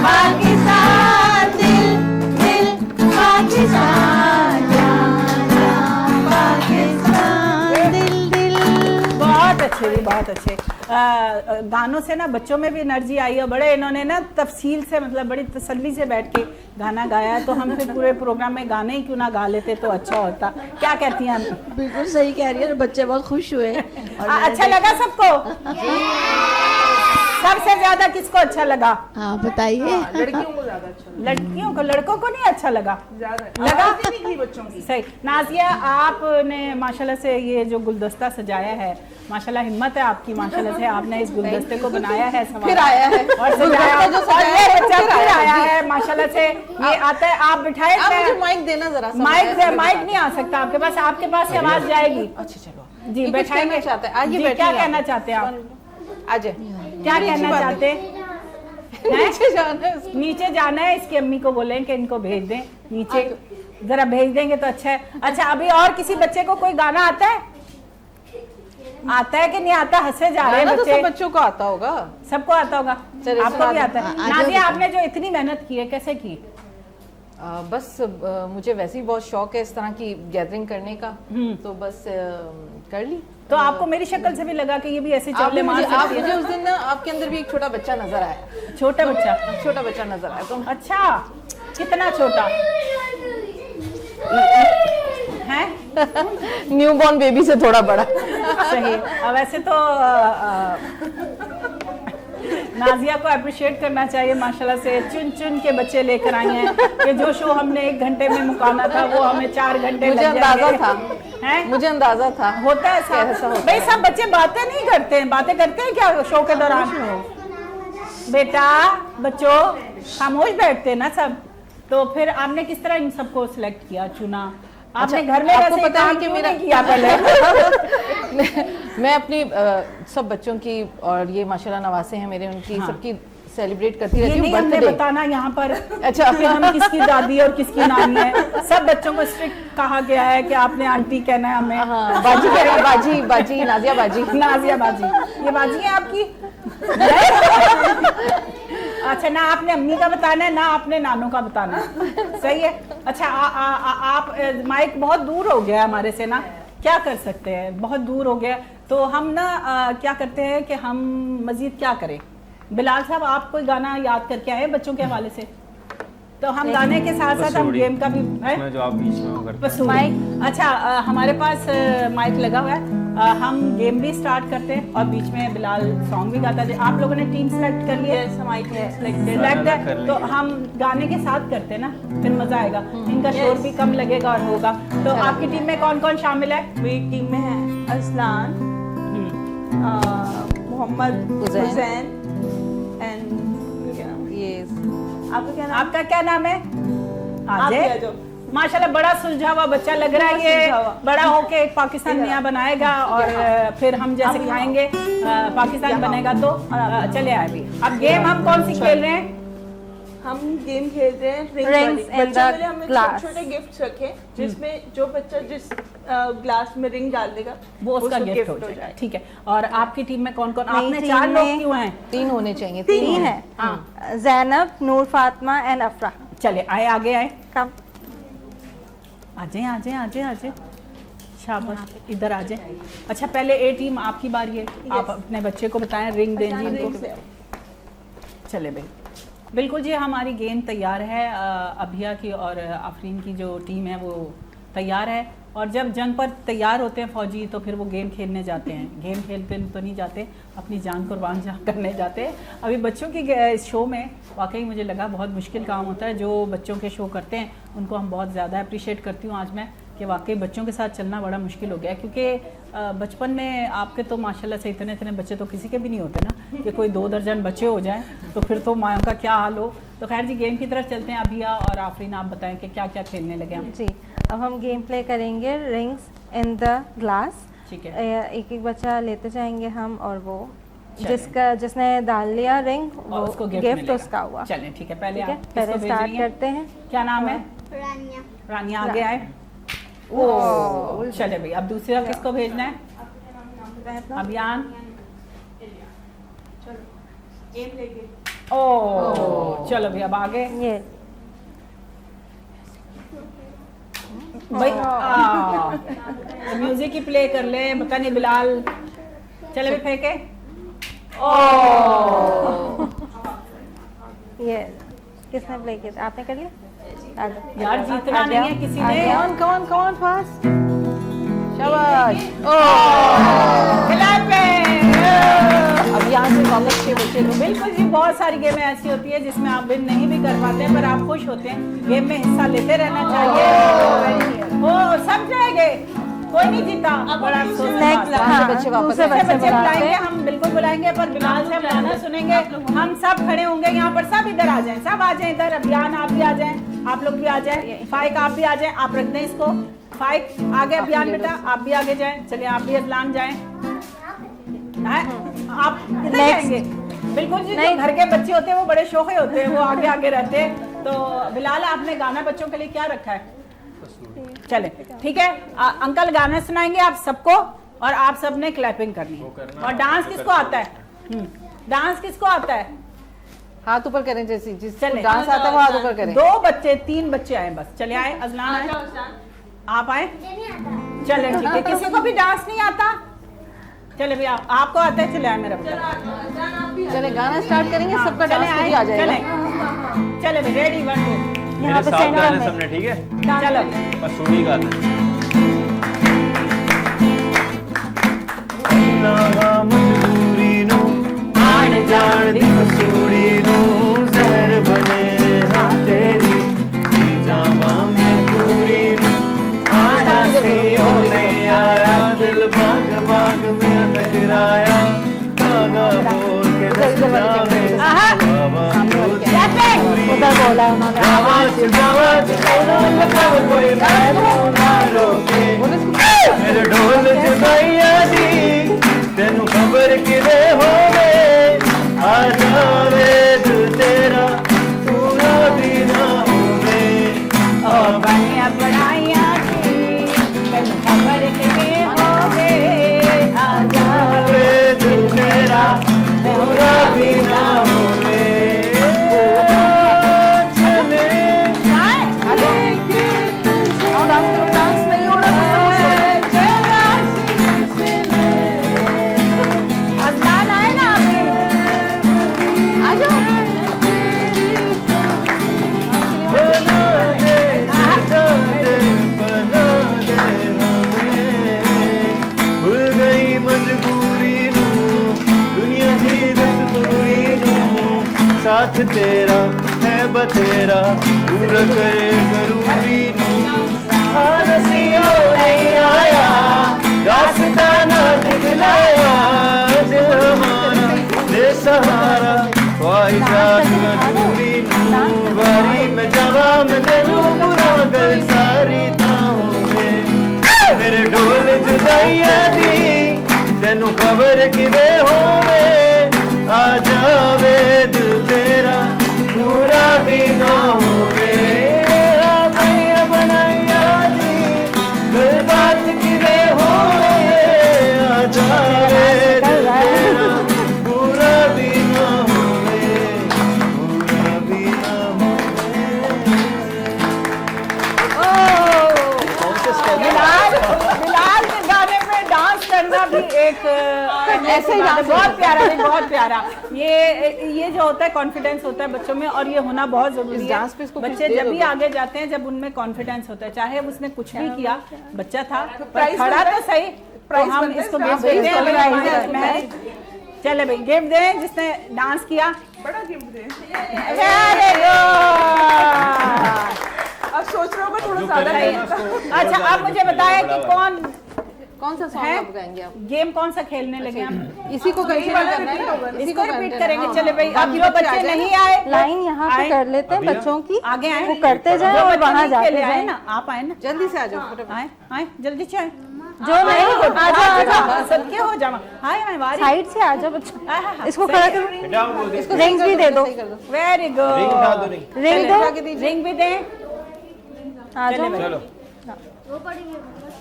पाकिस्तान दिल पाकिस्तान जा, पाकिस्तान दिल। बहुत अच्छे जी, बहुत अच्छे। गानों से ना बच्चों में भी एनर्जी आई है, बड़े इन्होंने ना तफसील से, मतलब बड़ी तसल्ली से बैठ के गाना गाया है। तो हम फिर पूरे प्रोग्राम में गाने ही क्यों ना गा लेते तो अच्छा होता। क्या कहती हैं आप? बिल्कुल सही कह रही है, बच्चे बहुत खुश हुए। अच्छा लगा सबको? सबसे ज्यादा किसको अच्छा लगा? हाँ बताइए। लड़कियों को ज्यादा अच्छा लड़कियों को, लड़कों को नहीं अच्छा लगा? ज्यादा लगा? आवाज़ ही निकली बच्चों की। सही। नाजिया, आपने माशाल्लाह से ये जो गुलदस्ता सजाया है, माशाल्लाह हिम्मत है आपकी, माशाल्लाह से आपने इस गुलदस्ते को बनाया है, फिर आया है और सजाया, गुलदस्ता जो और सजाया ये है, बच्चा फिर फिर आया आया है माशाल्लाह से। ये आता है, आप बिठाए आप मुझे थे? माइक देना जरा सा। माइक नहीं आ सकता आपके पास, आपके पास से आवाज जाएगी अच्छा चलो जी। ये कुछ बैठाएंगे, कहना चाहते हैं, आइए जी, बैठिए क्या आप। कहना चाहते हैं आप? आ जाए। क्या कहना चाहते हैं? नीचे जाना है उसको। नीचे जाना है, इसकी अम्मी को बोलें कि इनको भेज दें नीचे, जरा भेज देंगे तो अच्छा है। अच्छा, अभी और किसी बच्चे को कोई गाना आता है? आता है कि नहीं आता? हंसे जा रहे हैं गाना तो बच्चे। सब बच्चों को आता होगा। सबको आता होगा, चलिए, आपको सुना भी दो। आता है? नाजिया, आपने जो इतनी मेहनत की है, कैसे की? बस मुझे वैसे ही बहुत शौक है इस तरह की गैदरिंग करने का, तो बस कर ली। तो आपको मेरी शक्ल से भी लगा कि ये भी ऐसे आपने चौले मार मुझे सकती है? उस दिन ना आपके अंदर भी एक छोटा बच्चा नजर आया। छोटा बच्चा? छोटा बच्चा नजर आया तो अच्छा, कितना छोटा है? न्यू बॉर्न बेबी से थोड़ा बड़ा। सही है। वैसे तो नाजिया को अप्रिशिएट करना चाहिए, माशाल्लाह से चुन चुन के बच्चे लेकर आई हैं कि जो शो हमने 1 घंटे में मुकाना था वो हमें 4 घंटे मुझे लग अंदाजा जाएंगे। था हैं? मुझे अंदाजा था होता है कि ऐसा सब होता भाई, है। सब बच्चे बातें नहीं करते हैं, बातें करते हैं क्या शो के दौरान? बेटा बच्चों खामोश बैठते हैं ना सब। तो फिर आपने किस तरह इन सबको सिलेक्ट किया, चुना? आपने अच्छा, घर में आपको वैसे पता है काम कि क्यों मेरा- नहीं किया पहले? मैं अपनी सब बच्चों की, और ये माशाल्लाह नवासे हैं मेरे, उनकी हाँ। सबकी सेलिब्रेट करती ये रहती हूँ नहीं हमने बर्थडे। बताना यहाँ पर। अच्छा। कि हम किसकी दादी और किसकी नानी है। सब बच्चों को स्ट्रिक्ट कहा गया है कि आपने आंटी कहना है हमें। हाँ, बाजी कह रही है, बाजी बाजी नाजिया बाजी। नाजिया बाजी, ये बाजी है आपकी? अच्छा, ना आपने अम्मी का बताना है ना आपने नानू का बताना है, सही है। अच्छा आप माइक बहुत दूर हो गया हमारे से ना, क्या कर सकते हैं, बहुत दूर हो गया। तो हम ना क्या करते हैं कि हम मजीद क्या करें। बिलाल साहब, आप कोई गाना याद करके आए बच्चों के हवाले से? तो हम गाने के साथ साथ हम बसूड़ी। गेम का भी है? उसमें जो आप बीच में वो करते हैं। बसूड़ी। अच्छा, हमारे पास माइक लगा हुआ है, हम गेम भी स्टार्ट करते हैं और बीच में बिलाल सॉन्ग भी गाता है। आप लोगों ने टीम सेलेक्ट कर लिया है? माइक है सिलेक्ट कर है, ली। तो हम गाने के साथ करते हैं ना, फिर मजा आएगा, इनका शोर भी कम लगेगा और होगा। तो आपकी टीम में कौन कौन शामिल है? मेरी टीम में है अजलान, मोहम्मद हुसैन। हुसैन एंड ये आपका क्या नाम? आपका क्या नाम है? आप भी आ अजय। जाओ। माशाल्लाह बड़ा सुलझा हुआ बच्चा लग रहा है, बहुत ये सुलझा हुआ। बड़ा होके एक पाकिस्तान नया बनाएगा और फिर हम जैसे अब खाएंगे पाकिस्तान यहाँ। बनेगा। तो चले आए अभी। अब गेम हम कौन सी खेल रहे हैं? हम गेम खेल रहे हैं Rings वाली। in बच्चों the के लिए हमने glass. छोटे गिफ्ट्स रखे, जिसमें जो बच्चा जिस ग्लास में रिंग डाल देगा वो उसका उसको गिफ्ट हो जाएगा। ठीक है। और आपकी टीम में कौन कौन? मेरी आपने टीम 4 लोग में- क्यों हैं? 3 होने चाहिए। तीन है, जैनब, नूर फातिमा एंड अफरा। चले आए, आगे आए, कम आजे आजे आजे आजे, शाबाश, इधर आजे। अच्छा, पहले ए टीम आपकी बारी है, आप अपने बच्चे को बताएं, रिंग दें जी रिंग्स इनको। ले आओ। चले भाई, बिल्कुल जी, हमारी गेंद तैयार है। अभिया की और आफरीन की जो टीम है वो तैयार है। और जब जंग पर तैयार होते हैं फौजी, तो फिर वो गेम खेलने जाते हैं। गेम खेलते तो नहीं जाते, अपनी जान कुर्बान करने जाते हैं। अभी बच्चों की इस शो में वाकई मुझे लगा बहुत मुश्किल काम होता है। जो बच्चों के शो करते हैं उनको हम बहुत ज़्यादा अप्रिशिएट करती हूँ आज मैं, कि वाकई बच्चों के साथ चलना बड़ा मुश्किल हो गया है। क्योंकि बचपन में आपके तो माशाल्लाह से इतने इतने बच्चे तो किसी के भी नहीं होते ना, कि कोई 2 दर्जन बच्चे हो जाएं तो फिर तो माँ का क्या हाल हो। तो खैर जी, गेम की तरफ चलते हैं। अभिया और आफरीन, आप बताएं कि क्या क्या खेलने लगे हम? जी, अब हम गेम प्ले करेंगे रिंग्स इन द ग्लास। ठीक है। एक एक बच्चा लेते जाएंगे हम, और वो चलें। जिसने डाल लिया रिंग और वो उसको गिफ्ट मिलेगा। उसका हुआ। चलें, ठीक है। पहले ठीक है, आप पहले किसको भेज स्टार्ट रही हैं? करते हैं। क्या नाम है? रानिया। रानिया, आगे आए। ओ चले भाई, अब दूसरा किसको भेजना है? अभियान। ओ चलो भाई, अब आगे ये भाई। म्यूजिक ही प्ले कर ले, पता नहीं बिलाल। चले भाई, फेंके। ओ ये किसने प्ले किया था? आपने कर लिया? आ जाओ। यार, जीतना आ नहीं है जाओ, किसी आ ने। जाओ। कौन कौन फास्ट। शाबाश। बिलाल पे। अब यहाँ से वापस 6 बच्चे लोग। बिल्कुल जी, बहुत सारी गेमें ऐसी होती है जिसमें आप विन नहीं भी कर पाते हैं, पर आप खुश होते हैं। गेम में हिस्सा लेते रहना चाहिए। वो सब जाएंगे, कोई नहीं जीता, बड़ा अफसोस की नेक्स्ट बात है। वहाँ से बच्चे वापस दूसरे आए। बच्चे बच्चे बुलाते बुलाएंगे, हैं। हम बिल्कुल बुलाएंगे, पर बिलाल से हम गाना सुनेंगे। हम सब खड़े होंगे यहाँ पर, सब इधर आ जाएं, सब आ जाएं इधर। अभियान आप भी आ जाएं, आप लोग भी आ जाएं। फाइक आप भी आ जाएं, आप रख दें इसको। फाइक आगे, अभियान बेटा आप भी आगे जाएं। चलिए, आप भी अजलान जाएं। आप किधर जाएंगे? बिल्कुल जी, जो घर के बच्चे होते हैं वो बड़े शौके होते हैं, वो आगे आगे रहते हैं। तो बिलाल, आपने गाना बच्चों के लिए क्या रखा है? चले, ठीक है। अंकल गाना सुनाएंगे आप सबको, और आप सबने क्लैपिंग करनी है। और डांस किसको आता है? डांस किसको आता है? हाथ ऊपर करें, जैसे जिसको चले। डांस आता है वो हाथ ऊपर करें। 2 बच्चे 3 बच्चे आए बस। चले आए, अजलान आए, आप आए। चले, ठीक है। किसी को भी डांस नहीं आता? चले भैया, आपको आता है? चले आए मेरा बेटा। चले, गाना स्टार्ट करेंगे, सबका चले डांस भी आ जाएगा। चले चले भाई, रेडी 1 2। यहाँ मेरे पे साथ सेंटर गाने में सबने, ठीक है? चलो बस सूढ़ी गाना मजबूरी नो आन जान दी सूढ़ी नो जहर बने हाँ तेरी जामा में पूरी नो आना सी होने बोला है उन्होंने। आवाज आवाज कोई मैं ना रोके मेरे ढोल जुदाइया दी तेनू खबर किवे होवे आ जावे दिल तेरा पूरा भी ना होवे आ बढ़िया बढ़ाइया की तैनू खबर किवे होवे आ जावे दिल तेरा पूरा भी ना होवे साथ तेरा है बतेरा पूरा करे जरूरी नसीओ नहीं आया रास्ता ना दिखलाया दिल हमारा दे सहारा ख्वाहिशात मजबूरी बारी में जवा में तेनू बुरा गल सारी ताहूं में मेरे ढोल जुदाइया दी तेनू खबर किवे होवे आ जावे दिल तेरा पूरा भी ना होवे आ बनाया दी दिल बात किवे होवे आ जावे दिल तेरा पूरा भी ना होवे पूरा भी ना बिलाल के गाने पे डांस करना भी एक ऐसे ही बहुत प्यारा नहीं, बहुत प्यारा। ये जो होता है कॉन्फिडेंस होता है बच्चों में और ये होना बहुत जरूरी है। बच्चे जब भी आगे जाते हैं जब उनमें कॉन्फिडेंस होता है, चाहे उसने कुछ भी किया, बच्चा था पर खड़ा तो सही, तो हम इसको गिफ्ट देते हैं। चले भाई गिफ्ट दें जिसने डांस किया, बड़ा गिफ्ट दे। Very good. अब सोच रहा हूँ थोड़ा ज्यादा। अच्छा आप मुझे बताएं कि कौन सा सॉन्ग आप गाएंगे? आप गेम कौन सा खेलने लगे हम? इसी को कंटिन्यू करना है, इसको रिपीट करेंगे। चले भाई अब जो बच्चे नहीं आए लाइन यहाँ पे कर लेते हैं बच्चों की, आगे आए, वो करते जाए और वहाँ जाते जाए ना। आप आए ना, जल्दी से आ जाओ, आए आए जल्दी से आए। जो नहीं आजा सबके हो जाओ। हाय हाय वारी साइड से आ जाओ बच्चों, इसको खड़ा करो, रिंग्स भी दे दो। Very good. रिंग दो, रिंग भी दें। आ जाओ। चलो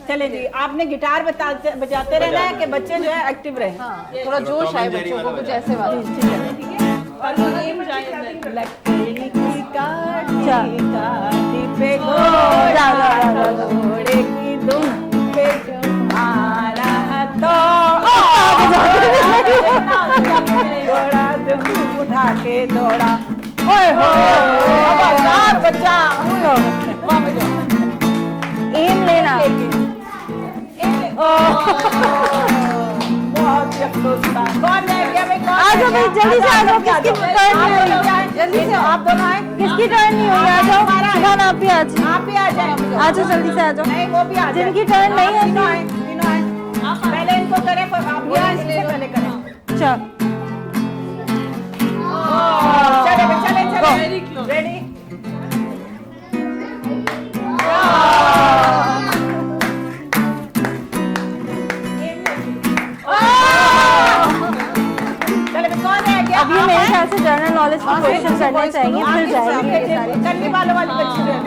चले जी, आपने गिटार बजाते रहना है कि बच्चे जो है एक्टिव रहे। हाँ, थोड़ा जोश आए बच्चों को, कुछ ऐसे वाला। लकड़ी की काठी पे घोड़े की दुम पे तुम्हारा तो घोड़ा दुम उठा के दौड़ा। ओए हो बच्चा एम लेना। बहुत अफसोस था। कौन है क्या भाई? आ जाओ भाई जल्दी से आ जाओ, किसकी टर्न नहीं हुई? जल्दी से आप दोनों आए। किसकी टर्न नहीं हुई? आ जाओ शिवान, आप भी आ जाओ, आप भी आ जाए। आ जाओ जल्दी से आ जाओ। नहीं वो भी आ जाए। जिनकी टर्न नहीं है तीनों आए, तीनों आए। पहले इनको करें, आप भी आए, इससे पहले करें। चल चले चले रेडी। अब ये मेरे ख्याल से जनरल नॉलेज के क्वेश्चन करने चाहिए, फिर जाएंगे। करने वालों वाली बच्ची जो है,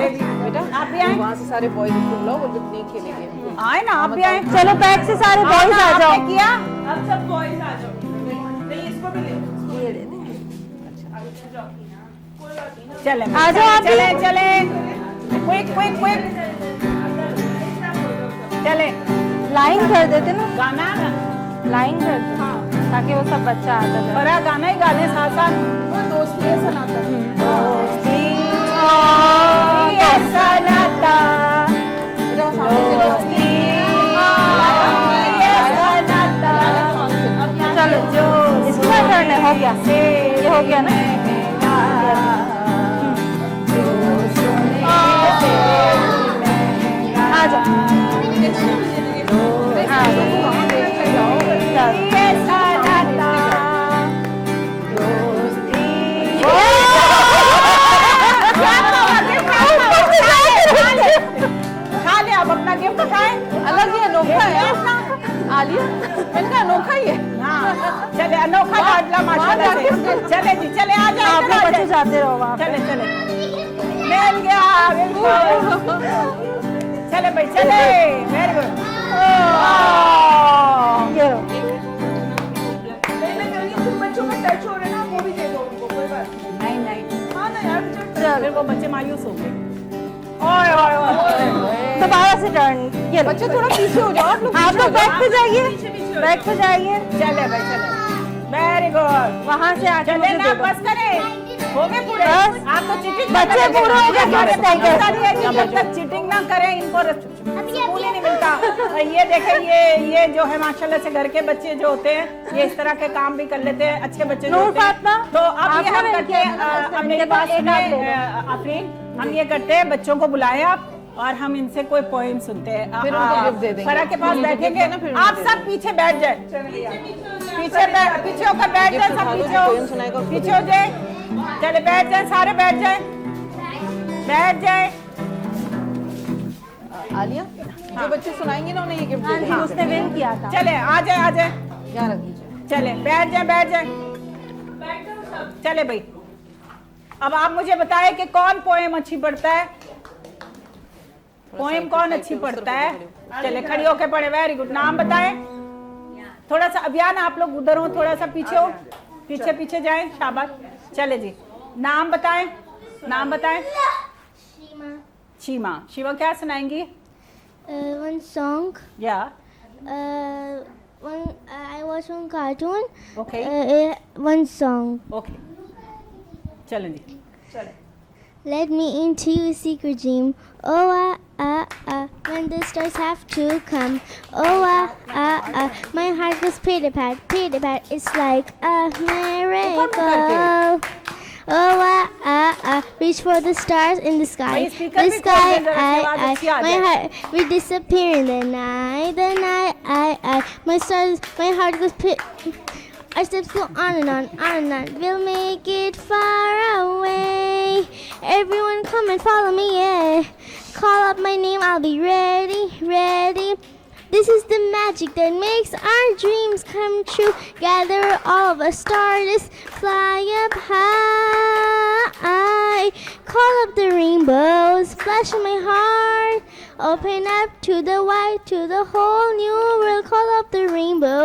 बेटा आप भी आए। वहाँ से सारे बॉयज को बुलाओ, वो लोग नहीं खेलेंगे। आए ना, आप भी आए। चलो बैक से सारे बॉयज आ जाओ। आपने किया? अब सब बॉयज आ जाओ। नहीं इसको भी ले चले आ जाओ आप भी। चले चले क्विक क्विक क्विक चले। लाइन कर देते ना, गाना लाइन कर दे, ताकि वो सब बच्चा आता जाए। बड़ा गाना ही गाने साथ साथ। दोस्ती है सनाता, दोस्ती है सनाता, दोस्ती है सनाता। चलो जो इसका टर्न है, हो गया, ये हो गया ना। आ जाओ अनोखा लाडला माशाल्लाह से। चले जी चले आ जाए, आप लोग बच्चे जाते रहो वहाँ पे। चले चले मिल गया बिल्कुल। चले भाई चले, वेरी गुड। ये लो। बच्चों का टच हो रहा है ना, वो भी दे दो उनको, कोई बात नहीं नहीं, हाँ ना यार, फिर वो बच्चे मायूस हो गए। ओए ओए ओए, दोबारा से टर्न। ये लो। बच्चे थोड़ा पीछे हो जाओ, आप लोग आप पीछे हो लोग बैक जाओ। पे जाइए, बैक पे जाइए। चले भाई चले, वेरी गुड। वहाँ से आके चले मुझे ना, दे दो। बस करें, हो गए पूरे। बस। आप तो चीटिंग बच्चे पूरे हो गए, हमारे ठीक है। पाकिस्तानी है कि जब तक चीटिंग ना करें इनको स्कूल ही नहीं मिलता। ये देखें, ये जो है माशाल्लाह से घर के बच्चे जो होते हैं ये इस तरह के काम भी कर लेते हैं, अच्छे बच्चे जो नूर होते हैं। फातिमा, तो अब ये आपने हम भी करते हैं, किया है ना, अब मेरे मेरे पास पास एक हाथ ले आफरीन, हम ये करते हैं, बच्चों को बुलाएं आप और हम इनसे कोई पोएम सुनते हैं। फिर उनको गिफ्ट दे देंगे। फरा के पास ये जो बैठेंगे गिफ्ट है ना, फिर आप उनको सब पीछे बैठ जाए, पीछे होकर बैठ जाए, सब गिफ्ट उठा लो, जो पोएम सुनाएगा उसको पीछे हो जाए। चले बैठ जाए, सारे बैठ जाए, बैठ जाए। आलिया, जो बच्चे सुनाएंगे ना उन्हें ये गिफ्ट दे देंगे। उसने विन किया था। चले आ जाए आ जाए, यहाँ रख दीजिए। चले बैठ जाए बैठ जाए। चले भाई, अब आप मुझे बताएं कि कौन पोएम अच्छी पढ़ता है, पोएम कौन अच्छी पढ़ता है। चले खड़ी होके पढ़े, वेरी गुड। नाम बताएं, थोड़ा सा अभियान, आप लोग उधर हो, थोड़ा सा पीछे हो, पीछे पीछे जाएं, शाबाश। चले जी, नाम बताएं, नाम बताएं। शीमा, शिवा क्या सुनाएंगी? One song. या I watch one cartoon. Okay One song. Okay, चलें जी। Let me into a secret dream. Oh, when the stars have to come. Oh, my heart goes pitter-pat, pitter-pat. It's like a miracle. Oh, reach for the stars in the sky. भाई, speaker The भी खोल sky, दे, जरा सी आवाज़ अच्छी आ my जाए। heart will disappear in the night. The night, my stars, my heart goes our steps go on and on, on and on. We'll make it far away. Everyone come and follow me, yeah. Call up my name, I'll be ready, ready. This is the magic that makes our dreams come true. Gather all of us stars, fly up high. Call up the rainbows, flash in my heart. Open up to the white, to the whole new world. Call up the rainbow.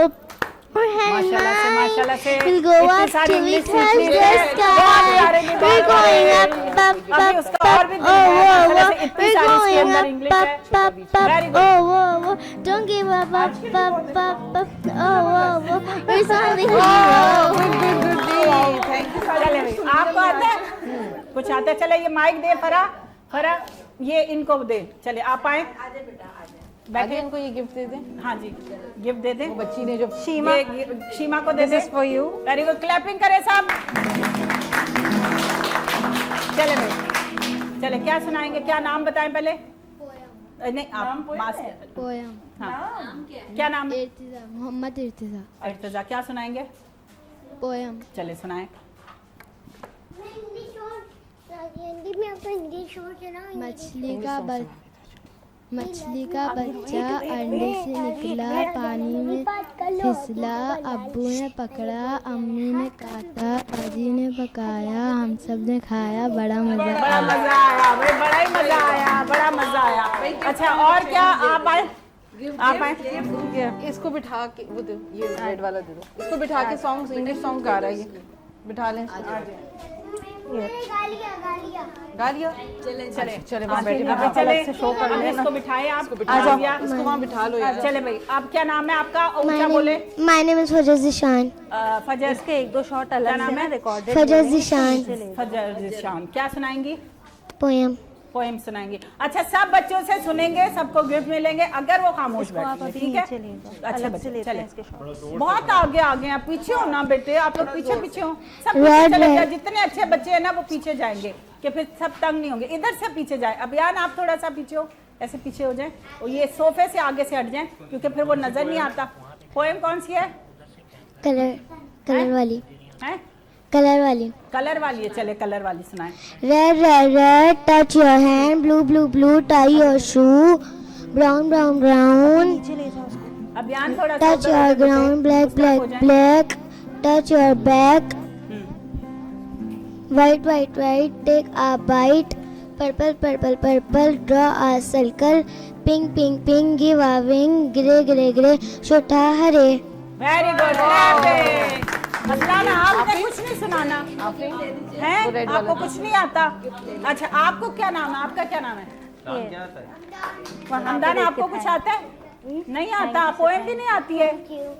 Our hand माशाल्लाह से will go इतनी up सारी till we English touch सीख ली the है। बहुत प्यारे sky. भी, We're बहुत going प्यारे। up, up, अभी up, उसका और up. भी Oh, दिल है, whoa, माशाल्लाह whoa. से इतनी We're सारी इसके going अंदर up, इंग्लिश है। up, up, up. Very good. Oh, whoa, whoa. Don't give up, up, up, up, up. Oh, whoa, whoa. We're something hero. चले भाई, आपको आता है कुछ आता है? चले ये माइक दे फरा, फरा ये इनको दे। चले आप आए, बैठे बैठे। इनको ये गिफ्ट दे दें। हाँ जी, गिफ्ट दे दे। वो बच्ची ने जो शीमा, शीमा को दे this they. is for you. Very good, clapping करें सब। चले भाई, चले क्या सुनाएंगे, क्या नाम बताएं पहले? नहीं आप मास्क, Poem. हाँ क्या नाम है? Irtiza, Muhammad Irtiza. अर्तजा, क्या सुनाएंगे? Poem. चले सुनाएं। मछली का बच्चा अंडे से निकला, पानी में फिसला, अब्बू ने पकड़ा, अम्मी ने काटा, दादी ने पकाया, हम सब ने खाया, बड़ा मजा बड़ा आया। मजा आया भाई, बड़ा ही मजा आया, बड़ा मजा आया। अच्छा और क्या, आप आए, आप आए। इसको बिठा के वो दो, ये रेड वाला दे दो। इसको बिठा के सॉन्ग्स, इंग्लिश सॉन्ग गा रहा है ये, बिठा लें। गालिया चले चले वहाँ बैठे अब बैठे चले, से शो कर अब लें। इसको बिठाए आप, आ जाओ, इसको वहाँ बिठा लो यार। चले भाई, आप क्या नाम है आपका? ऊंचा बोले। My name is Fajr Zishan. फजर, इसके एक दो शॉट क्या अलग नाम से है? रिकॉर्डेड। Fajr Zishan. फजर जिशान, क्या सुनाएंगी? Poem. पोएम सुनाएंगे। अच्छा, सब बच्चों से सुनेंगे, सबको गिफ्ट मिलेंगे अगर वो खामोश आप बैठेंगे, अभी ठीक है? नीचे ले जाओ, अच्छे अलग से बच्चे, लेते हैं चले। इसके शॉट। बहुत आगे आ गए हैं, पीछे हो ना बेटे, आप लोग पीछे पीछे हो, सब पीछे Red चले है। जाए। जितने अच्छे बच्चे हैं ना वो पीछे जाएंगे, कि फिर सब तंग नहीं होंगे। इधर से पीछे जाए, अभियान आप थोड़ा सा पीछे हो, ऐसे पीछे हो जाए, और ये सोफे से आगे से हट जाए क्योंकि फिर वो नजर नहीं आता। पोएम कौन सी है? कलर वाली. हैं? कलर वाली. कलर वाली है, चले कलर वाली सुनाए। Red, red, red, touch your hand. Blue, blue, blue, tie your shoe. Brown, brown, brown, नीचे ले जाओ उसको। अभियान थोड़ा सा touch उधर your हो जाए, ground. Black, उस तरफ हो black, जाए। black. touch your back. White, white, white, take a bite. Purple, purple, purple, draw a circle. Pink, pink, pink, give a wing. Grey, grey, grey, shoot a hare. Very good. मसलाना आपने कुछ नहीं सुनाना है, आपको कुछ नहीं आता। अच्छा आपको क्या नाम है, आपका क्या नाम है? हमदान, आपको कुछ आता है? नहीं आता। पोएम भी नहीं आती है,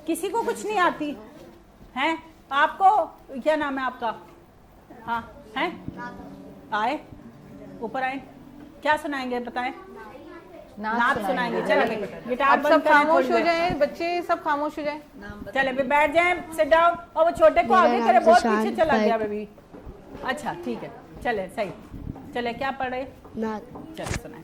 किसी को कुछ नहीं आती है। आपको क्या नाम है आपका? हाँ है, आए ऊपर आए, क्या सुनाएंगे बताएं? नात सुनाएंगे। चलो गिटार आप बंद सब करें, खामोश थोड़ी हो देर। जाएं, बच्चे सब खामोश हो जाएं। चले भी बैठ जाएं, सिट डाउन। और वो छोटे को मेरा आगे नाम करे, बहुत सुशांत पीछे चला भट्ट। गया बेबी। अच्छा ठीक है, चले सही। चले क्या पढ़े? Not. चलो सुनाए।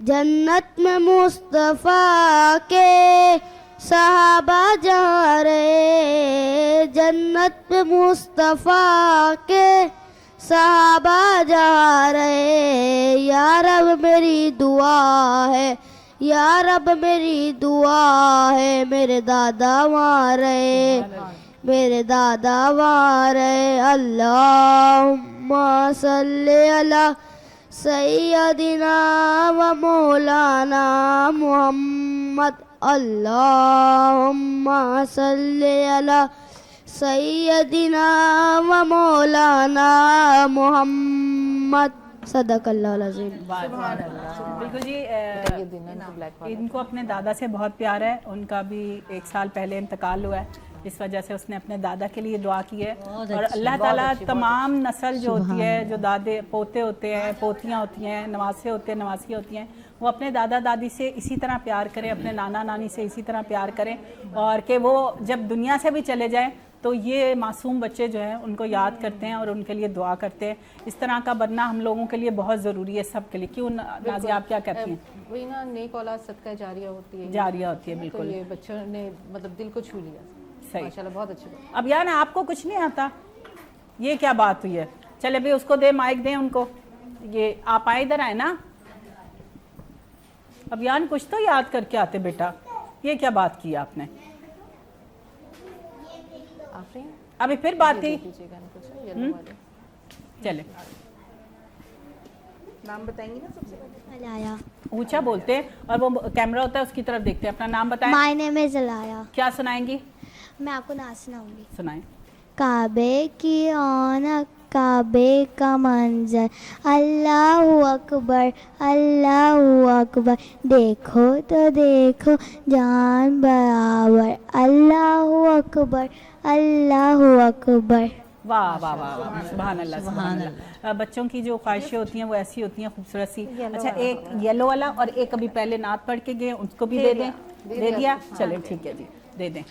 जन्नत में मुस्तफ़ा के सहाबा जा रहे, जन्नत में मुस्तफ़ा के सहाबा जा रहे। या रब मेरी दुआ है, या रब मेरी दुआ है, मेरे दादा वहाँ रहे, मेरे दादा वहाँ रहे। अल्लाहुम्मा सल्ली अला सैयदिना व मौलाना मुहम्मद। अल्लाहुम्मा सल्ली अला सैयदिना व मौलाना मुहम्मद। सदकल्लाहुल अज़ीम। बिल्कुल जी। ये दिन है ब्लैक वाला। इनको अपने दादा से बहुत प्यार है। उनका भी 1 साल पहले इंतकाल हुआ है, इस वजह से उसने अपने दादा के लिए दुआ की है। और अल्लाह ताला तमाम नस्ल जो होती है, जो दादे पोते होते हैं, पोतियाँ होती हैं, नवासे होते हैं, नवासी होती हैं, वो अपने दादा दादी से इसी तरह प्यार करें, अपने नाना नानी से इसी तरह प्यार करें। और कि वो जब दुनिया से भी चले जाएं तो ये मासूम बच्चे जो हैं उनको याद करते हैं और उनके लिए दुआ करते हैं। इस तरह का बनना हम लोगों के लिए बहुत ज़रूरी है, सब के लिए। क्यों नाज़िया, आप क्या कहती हैं? वही ना, नेक औलाद सदका जारिया होती है, जारिया होती है, तो बिल्कुल ये बच्चों ने मतलब दिल को छू लिया। सही। माशाल्लाह बहुत अच्छी बात। अब यार आपको कुछ नहीं आता, ये क्या बात हुई है? चले भाई उसको दे, माइक दें उनको। ये आप आए, इधर आए ना। अब यार कुछ तो याद करके आते बेटा, ये क्या बात की आपने? आफरीन अभी फिर बात ही। कीजिएगा इनको से, येलो वाले। चले नाम बताएंगी ना सबसे पहले? अलाया। ऊंचा बोलते हैं और वो कैमरा होता है उसकी तरफ देखते हैं। अपना नाम बताएं। My name is Alaya. क्या सुनाएंगी? मैं आपको नाच सुनाऊंगी। सुनाएं। काबे की रौनक, काबे का मंजर, अल्लाहु अकबर, अल्लाहु अकबर, देखो तो देखो जान बराबर, अल्लाहु अकबर, अल्लाहु अकबर। वाह वाह वाह वाह, सुभान अल्लाह, सुभान अल्लाह। बच्चों की जो ख्वाहिशें होती हैं वो ऐसी होती हैं, खूबसूरत सी। अच्छा एक येलो वाला और एक अभी पहले नात पढ़ के गए, उसको भी दे दें। दे दिया, चले ठीक है जी, दे दें।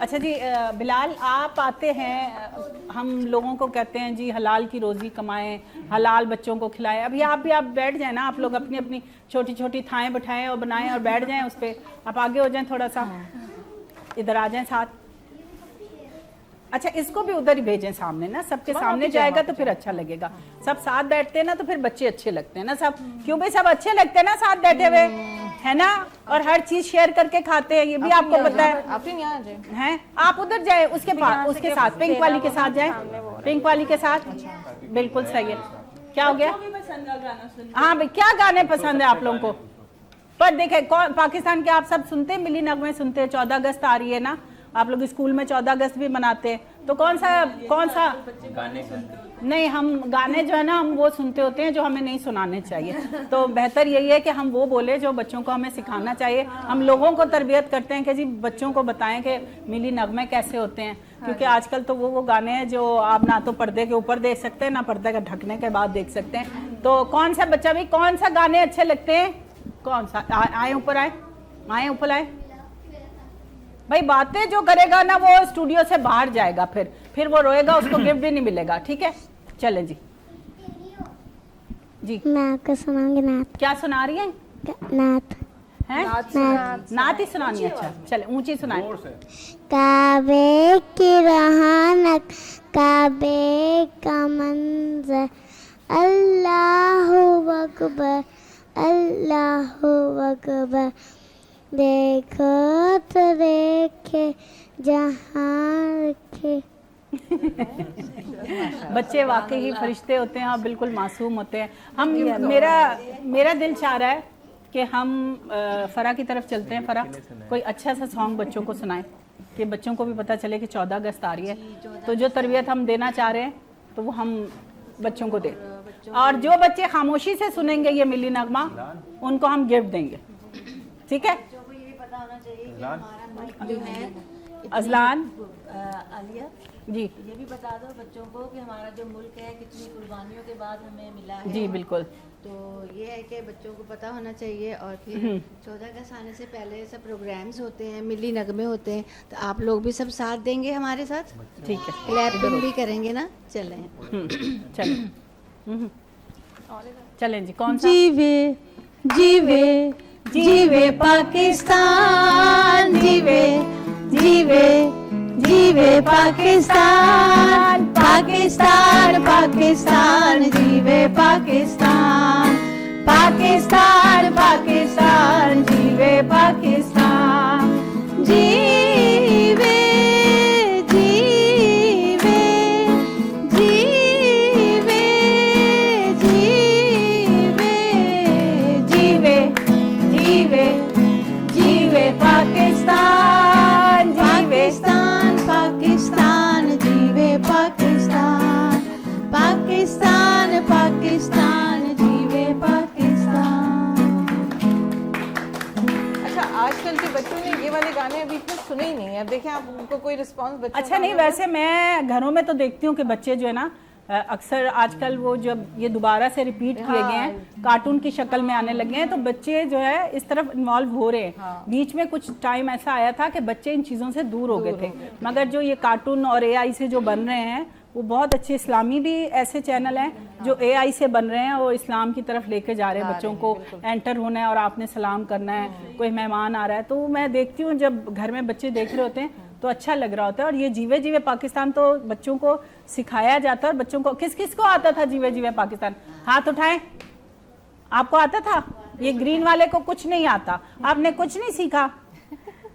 अच्छा जी बिलाल, आप आते हैं, हम लोगों को कहते हैं जी हलाल की रोज़ी कमाएं, हलाल बच्चों को खिलाएं। अभी आप भी, आप बैठ जाएं ना, आप लोग अपनी अपनी छोटी छोटी थाएं बैठाएं और बनाएं और बैठ जाएं उस पर। आप आगे हो जाएं थोड़ा सा, इधर आ जाएं साथ। अच्छा इसको भी उधर ही भेजें सामने ना, सबके सामने जाएगा तो फिर अच्छा लगेगा। सब साथ बैठते हैं ना तो फिर बच्चे अच्छे लगते हैं ना सब। क्यों भाई, सब अच्छे लगते हैं ना साथ बैठे हुए, है ना। और हर चीज शेयर करके खाते हैं, ये भी आपको पता है। आफरीन यहाँ आ जाए। हैं आप उधर जाए, उसके पास, उसके साथ, पिंक वाली के साथ जाए, पिंक वाली के साथ। बिल्कुल सही है। क्या हो गया? हाँ भाई, क्या गाने पसंद है आप लोगों को? पर देखे पाकिस्तान के आप सब सुनते हैं, मिली नगमे सुनते हैं। 14 अगस्त आ रही है ना, आप लोग स्कूल में 14 अगस्त भी मनाते हैं, तो कौन सा गाने नहीं, हम गाने जो है ना हम वो सुनते होते हैं जो हमें नहीं सुनाने चाहिए। तो बेहतर यही है कि हम वो बोले जो बच्चों को हमें सिखाना चाहिए। हम लोगों को तरबियत करते हैं कि जी बच्चों को बताएं कि मिली नगमे कैसे होते हैं, क्योंकि आजकल तो वो गाने हैं जो आप ना तो पर्दे के ऊपर देख सकते हैं ना पर्दे के ढकने के बाद देख सकते हैं। तो कौन सा बच्चा भी, कौन सा गाने अच्छे लगते हैं? कौन सा? आए ऊपर, आए आए ऊपर आए भाई। बातें जो करेगा ना वो स्टूडियो से बाहर जाएगा, फिर वो रोएगा, उसको गिफ्ट भी नहीं मिलेगा। ठीक है, चले जी। जी मैं आपको सुनाऊंगी नात। क्या सुना रही हैं? नात। हैं? नात ही सुनानी है। अच्छा चले ऊंची सुनाए। काबे की रहानक, काबे का मंजर, अल्लाहु अकबर, अल्लाहु अकबर, देखो तो देखे जहाँ रखे। बच्चे वाकई ही फरिश्ते होते हैं और बिल्कुल मासूम होते हैं। हम मेरा दिल चाह रहा है कि हम फरा की तरफ चलते हैं। फरा कोई अच्छा सा सॉन्ग बच्चों को सुनाए कि बच्चों को भी पता चले कि 14 अगस्त आ रही है, तो जो तरबियत हम देना चाह रहे हैं तो वो हम बच्चों को दें, और जो बच्चे खामोशी से सुनेंगे ये मिली नगमा उनको हम गिफ्ट देंगे। ठीक है बच्चों को ये भी पता होना चाहिए कि हमारा मुल्क जो है अजलान आलिया, जी ये भी बता दो बच्चों को कि हमारा जो मुल्क है कितनी कुर्बानियों के बाद हमें मिला है। जी बिल्कुल। तो ये है कि बच्चों को पता होना चाहिए। और फिर 14 अगस्त आने से पहले सब प्रोग्राम्स होते हैं, मिली नगमे होते हैं, तो आप लोग भी सब साथ देंगे हमारे साथ, ठीक है क्लैपिंग भी करेंगे ना। चलें चलें चलें जी। कौन सा? जीवे जीवे जीवे पाकिस्तान, जीवे जीवे जीवे पाकिस्तान, पाकिस्तान पाकिस्तान, जीवे पाकिस्तान, पाकिस्तान पाकिस्तान, जीवे पाकिस्तान, जीवे जीवे जीवे जीवे जीवे जीवे जीवे पाकिस्तान, पाकिस्तान पाकिस्तान, जीवे पाकिस्तान, पाकिस्तान पाकिस्तान, जीवे पाकिस्तान। अच्छा आजकल के बच्चों ने ये वाले गाने अभी इतने सुने ही नहीं है। अब देखें आप उनको कोई रिस्पांस बच्चों अच्छा नहीं, वैसे मैं घरों में तो देखती हूँ कि बच्चे जो है ना अक्सर आजकल वो जब ये दोबारा से रिपीट किए गए हैं कार्टून की शक्ल में आने लगे हैं तो बच्चे जो है इस तरफ इन्वॉल्व हो रहे हैं। बीच में कुछ टाइम ऐसा आया था कि बच्चे इन चीज़ों से दूर हो गए थे, मगर जो ये कार्टून और एआई से जो बन रहे हैं वो बहुत अच्छे, इस्लामी भी ऐसे चैनल हैं जो एआई से बन रहे हैं और इस्लाम की तरफ लेके जा रहे हैं बच्चों को। एंटर होना है और आपने सलाम करना है, कोई मेहमान आ रहा है, तो मैं देखती हूँ जब घर में बच्चे देख रहे होते हैं तो अच्छा लग रहा होता है। और ये जीवे जीवे पाकिस्तान तो बच्चों को सिखाया जाता है। और बच्चों को किस किस को आता था जीवे जीवे पाकिस्तान? हाथ उठाएं। आपको आता था? ये ग्रीन वाले को कुछ नहीं आता, आपने कुछ नहीं सीखा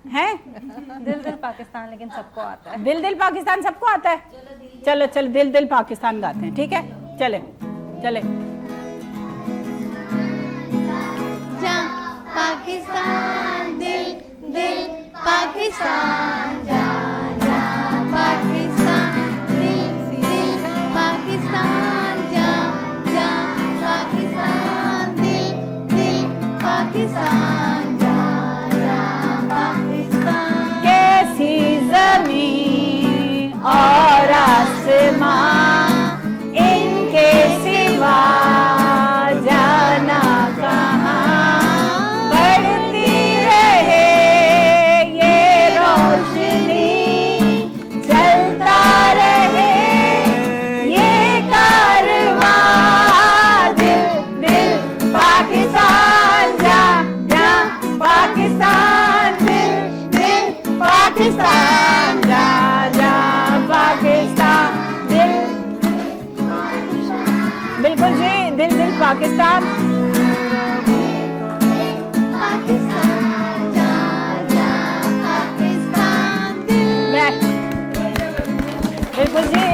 है। दिल दिल पाकिस्तान लेकिन सबको आता है। दिल दिल पाकिस्तान सबको आता है। चलो चलो दिल दिल पाकिस्तान गाते हैं, ठीक है? चले चले। पाकिस्तान दिल दिल पाकिस्तान, जा जा पाकिस्तान दिल दिल पाकिस्तान, जा जा पाकिस्तान दिल दिल पाकिस्तान, जा जा पाकिस्तान। कैसी ज़मीं और आसमां इनके सिवा जाना कहाँ, बढ़ती रहे ये रोशनी, चलता रहे ये कारवां, दिल दिल पाकिस्तान, जा जा पाकिस्तान, दिल दिल पाकिस्तान, जा जा पाकिस्तान, दिल बिल्कुल जी, दिल दिल पाकिस्तान। पाकिस्तान जा जा पाकिस्तान दिल। बिल्कुल जी,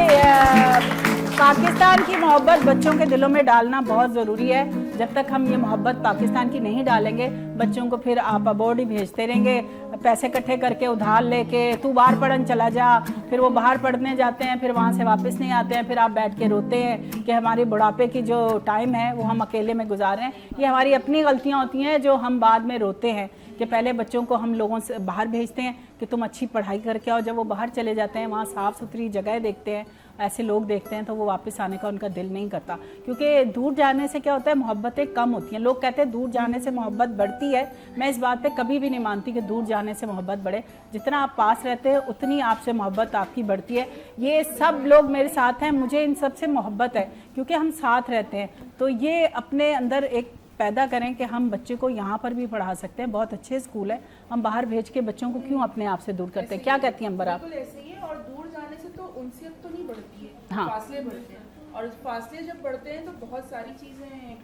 पाकिस्तान की मोहब्बत बच्चों के दिलों में डालना बहुत ज़रूरी है। जब तक हम ये मोहब्बत पाकिस्तान की नहीं डालेंगे बच्चों को फिर आप अबॉर्ड ही भेजते रहेंगे, पैसे इकट्ठे करके उधार लेके तू बाहर पढ़ने चला जा, फिर वो बाहर पढ़ने जाते हैं, फिर वहाँ से वापस नहीं आते हैं, फिर आप बैठ के रोते हैं कि हमारी बुढ़ापे की जो टाइम है वो हम अकेले में गुजार रहे हैं। ये हमारी अपनी गलतियाँ होती हैं जो हम बाद में रोते हैं कि पहले बच्चों को हम लोगों से बाहर भेजते हैं कि तुम अच्छी पढ़ाई करके आओ। जब वो बाहर चले जाते हैं, वहाँ साफ़ सुथरी जगह देखते हैं, ऐसे लोग देखते हैं, तो वो वापस आने का उनका दिल नहीं करता। क्योंकि दूर जाने से क्या होता है, मोहब्बतें कम होती हैं। लोग कहते हैं दूर जाने से मोहब्बत बढ़ती है, मैं इस बात पे कभी भी नहीं मानती कि दूर जाने से मोहब्बत बढ़े। जितना आप पास रहते हैं उतनी आपसे मोहब्बत आपकी बढ़ती है। ये सब लोग मेरे साथ हैं, मुझे इन सब से मोहब्बत है क्योंकि हम साथ रहते हैं। तो ये अपने अंदर एक पैदा करें कि हम बच्चे को यहाँ पर भी पढ़ा सकते हैं, बहुत अच्छे स्कूल है, हम बाहर भेज के बच्चों को क्यों अपने आप से दूर करते हैं? क्या कहती हैं अंबर आप? बिल्कुल ऐसे ही है, और दूर जाने से तो उनसियत तो नहीं बढ़ती है, हाँ। फासले बढ़ते हैं, और फासले जब बढ़ते हैं तो बहुत सारी चीज़ें,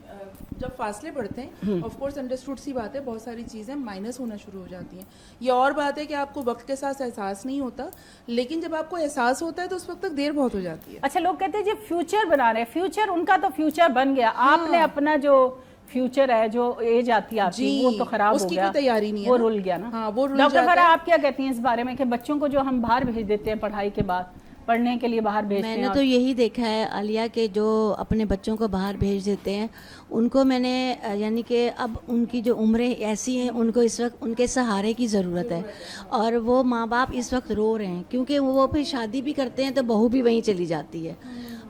जब फासले बढ़ते हैं ऑफ कोर्स अंडरस्टूड सी बात है, बहुत सारी चीज़ें माइनस होना शुरू हो जाती हैं। ये और बात है कि आपको वक्त के साथ एहसास नहीं होता, लेकिन जब आपको एहसास होता है तो उस वक्त तक देर बहुत हो जाती है। अच्छा, लोग कहते हैं जी फ्यूचर बना रहे हैं, फ्यूचर उनका तो फ्यूचर बन गया, आपने अपना जो फ्यूचर है, जो एज आती है आपकी, जी, वो तो खराब हो उसकी गया, कोई तैयारी नहीं है वो ना। रुल गया ना। हाँ, वो रुल डॉक्टर जाता फरा, है। आप क्या कहती हैं इस बारे में कि बच्चों को जो हम बाहर भेज देते हैं पढ़ाई के बाद, पढ़ने के लिए बाहर भेजते हैं? मैंने तो यही देखा है आलिया के जो अपने बच्चों को बाहर भेज देते हैं, उनको मैंने यानी कि अब उनकी जो उम्रें ऐसी हैं, उनको इस वक्त उनके सहारे की ज़रूरत है, और वो माँ बाप इस वक्त रो रहे हैं क्योंकि वो फिर शादी भी करते हैं तो बहू भी वहीं चली जाती है,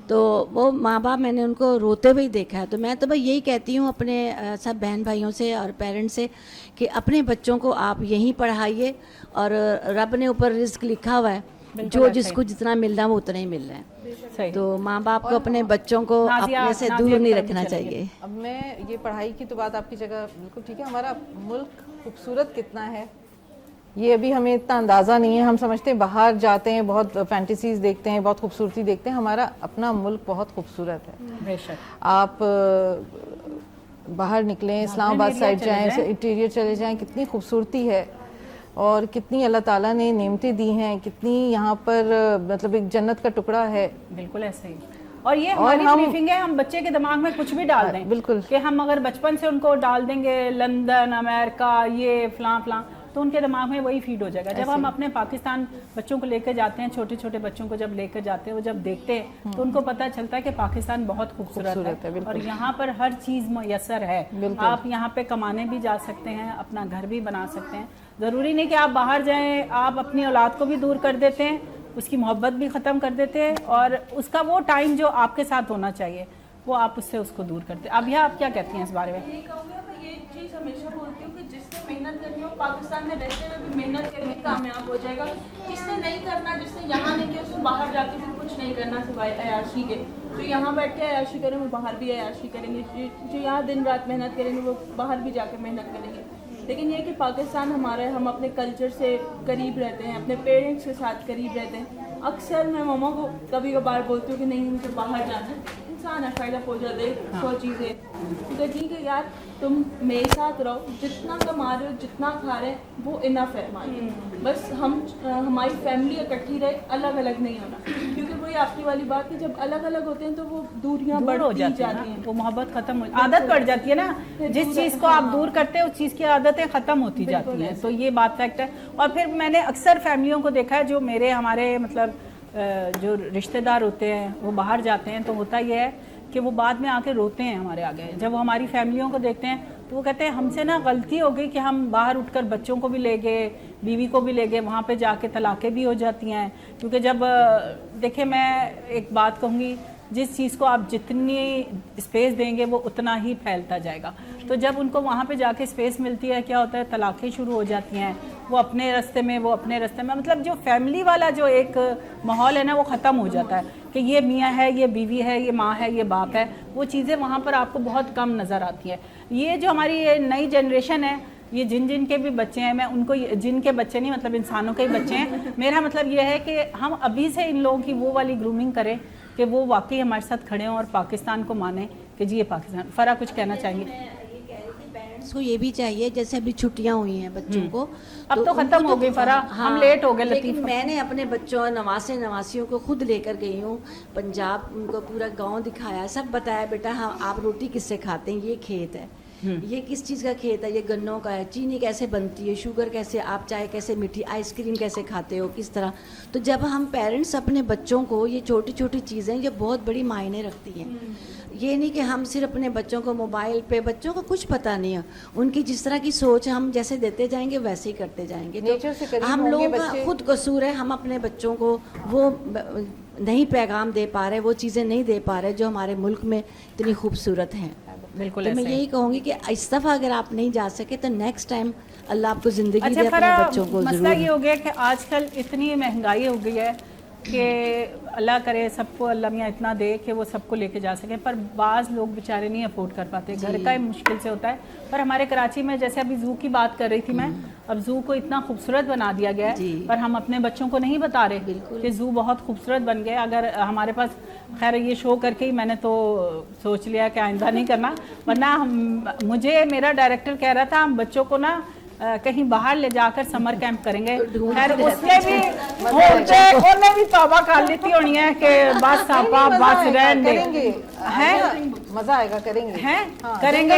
तो वो माँ बाप मैंने उनको रोते हुए ही देखा है। तो मैं तो भाई यही कहती हूँ अपने सब बहन भाइयों से और पेरेंट्स से कि अपने बच्चों को आप यहीं पढ़ाइए, और रब ने ऊपर रिस्क लिखा हुआ है, जो जिसको जितना मिल रहा है वो उतना ही मिल रहा है, सही। तो माँ बाप को अपने बच्चों को अपने से दूर नहीं रखना चाहिए। अब मैं ये पढ़ाई की तो बात आपकी जगह बिल्कुल ठीक है, हमारा मुल्क खूबसूरत कितना है ये अभी हमें इतना अंदाज़ा नहीं है, हम समझते हैं बाहर जाते हैं, बहुत फैंटेसीज देखते हैं, बहुत खूबसूरती देखते हैं, हमारा अपना मुल्क बहुत खूबसूरत है। बेशक। आप बाहर निकलें, इस्लामाबाद साइड जाएं, इंटीरियर चले जाएं, कितनी खूबसूरती है और कितनी अल्लाह ताला ने नेमतें दी हैं, कितनी यहाँ पर मतलब एक जन्नत का टुकड़ा है। बिल्कुल ऐसे ही। और ये हमारी ब्रीफिंग है, हम बच्चे के दिमाग में कुछ भी डाल दें, बिल्कुल, कि हम अगर बचपन से उनको डाल देंगे लंदन, अमेरिका, ये फलां फलां, तो उनके दिमाग में वही फीड हो जाएगा। जब हम अपने पाकिस्तान बच्चों को लेकर जाते हैं, छोटे छोटे बच्चों को जब लेकर जाते हैं, वो जब देखते हैं तो उनको पता चलता है कि पाकिस्तान बहुत खूबसूरत है और यहाँ पर हर चीज़ मुयस्सर है। आप यहाँ पे कमाने भी जा सकते हैं, अपना घर भी बना सकते हैं। ज़रूरी नहीं कि आप बाहर जाएं, आप अपनी औलाद को भी दूर कर देते हैं, उसकी मोहब्बत भी ख़त्म कर देते हैं, और उसका वो टाइम जो आपके साथ होना चाहिए वो आप उससे उसको दूर करते हैं। अब यह आप क्या कहती हैं इस बारे में? यही कहूँगा, मैं ये चीज़ हमेशा बोलती हूँ कि जिसने मेहनत करनी हो पाकिस्तान में रहते हुए भी मेहनत करके कामयाब हो जाएगा। जिसने नहीं करना, जिसने यहाँ नहीं किया, उसको बाहर जाके भी कुछ नहीं करना सिवाय अयाशी के। जो यहाँ बैठ के अयाशी करें वो बाहर भी अयाशी करेंगे, जो यहाँ दिन रात मेहनत करेंगे वो बाहर भी जाके मेहनत करेंगे। लेकिन ये कि पाकिस्तान हमारा है, हम अपने कल्चर से करीब रहते हैं, अपने पेरेंट्स के साथ करीब रहते हैं। अक्सर मैं मम्मा को कभी कभार बोलती हूँ कि नहीं मुझे बाहर जाना है, इंसान अकेला हो जाते 100 चीज़ें, तो कहती कि यार तुम मेरे साथ रहो, जितना कमा रहे हो, जितना खा रहे हैं वो इनफ है हमारे, बस हम हमारी फैमिली इकट्ठी रहे, अलग अलग नहीं होना। क्योंकि वही आपकी वाली बात कि जब अलग अलग होते हैं तो वो दूरियां बढ़ हो जाती हैं, वो मोहब्बत खत्म हो, आदत बढ़ जाती है ना, जिस चीज़ को आप दूर करते हैं उस चीज़ की आदतें ख़त्म होती जाती हैं, तो ये बात फैक्ट है। और फिर मैंने अक्सर फैमिलियों को देखा है जो मेरे हमारे मतलब जो रिश्तेदार होते हैं वो बाहर जाते हैं, तो होता ये है कि वो बाद में आके रोते हैं हमारे आगे। जब वो हमारी फैमिलियों को देखते हैं तो वो कहते हैं हमसे ना गलती हो गई कि हम बाहर उठकर बच्चों को भी ले गए, बीवी को भी ले गए, वहाँ पे जाके तलाक़ें भी हो जाती हैं। क्योंकि जब देखिए मैं एक बात कहूँगी, जिस चीज़ को आप जितनी स्पेस देंगे वो उतना ही फैलता जाएगा। तो जब उनको वहाँ पे जाके स्पेस मिलती है, क्या होता है, तलाक़ें शुरू हो जाती हैं, वो अपने रास्ते में, वो अपने रास्ते में, मतलब जो फैमिली वाला जो एक माहौल है ना वो ख़त्म हो जाता है कि ये मियाँ है, ये बीवी है, ये माँ है, ये बाप है, वो चीज़ें वहाँ पर आपको बहुत कम नज़र आती हैं। ये जो हमारी ये नई जनरेशन है, ये जिन के भी बच्चे हैं, मैं उनको जिनके बच्चे नहीं मतलब इंसानों के ही बच्चे हैं, मेरा मतलब ये है कि हम अभी से इन लोगों की वो वाली ग्रूमिंग करें कि वो वाकई हमारे साथ खड़े हों और पाकिस्तान को माने कि जी ये पाकिस्तान। फरा कुछ कहना चाहिए? पेरेंट्स को ये भी चाहिए, जैसे अभी छुट्टियां हुई हैं बच्चों को, अब तो खत्म हो गई फरा, हम लेट हो गए। लेकिन मैंने अपने बच्चों नवासियों को खुद लेकर गई हूँ पंजाब, उनको पूरा गांव दिखाया, सब बताया बेटा हाँ आप रोटी किससे खाते हैं, ये खेत है, ये किस चीज़ का खेत है, ये गन्नों का है, चीनी कैसे बनती है, शुगर कैसे, आप चाय कैसे मीठी, आइसक्रीम कैसे खाते हो, किस तरह। तो जब हम पेरेंट्स अपने बच्चों को ये छोटी छोटी चीज़ें, ये बहुत बड़ी मायने रखती हैं। ये नहीं कि हम सिर्फ अपने बच्चों को मोबाइल पे, बच्चों को कुछ पता नहीं है, उनकी जिस तरह की सोच हम जैसे देते जाएंगे वैसे ही करते जाएंगे। तो हम लोगों का खुद कसूर है, हम अपने बच्चों को वो नहीं पैगाम दे पा रहे, वो चीज़ें नहीं दे पा रहे जो हमारे मुल्क में इतनी खूबसूरत हैं। बिल्कुल। तो मैं यही कहूँगी कि इस दफ़ा अगर आप नहीं जा सके तो नेक्स्ट टाइम अल्लाह आपको ज़िंदगी दे, अच्छा अपने बच्चों को मसला ये हो गया कि आजकल इतनी महंगाई हो गई है, कि अल्लाह करे सबको अल्लाह मियाँ इतना दे कि वो सबको लेके जा सकें, पर बाज़ लोग बेचारे नहीं अफोर्ड कर पाते, घर का ही मुश्किल से होता है। पर हमारे कराची में जैसे अभी ज़ू की बात कर रही थी मैं, अब ज़ू को इतना खूबसूरत बना दिया गया है, पर हम अपने बच्चों को नहीं बता रहे कि ज़ू बहुत खूबसूरत बन गया। अगर हमारे पास, खैर ये शो करके ही मैंने तो सोच लिया कि आइंदा नहीं करना, वरना मुझे मेरा डायरेक्टर कह रहा था हम बच्चों को ना कहीं बाहर ले जाकर समर कैंप करेंगे। खैर उसने भी उन्होंने भी तौबा कर लेती होनी है कि बस आपा बस रहने करेंगे हैं, मजा आएगा, करेंगे हैं हाँ, करेंगे।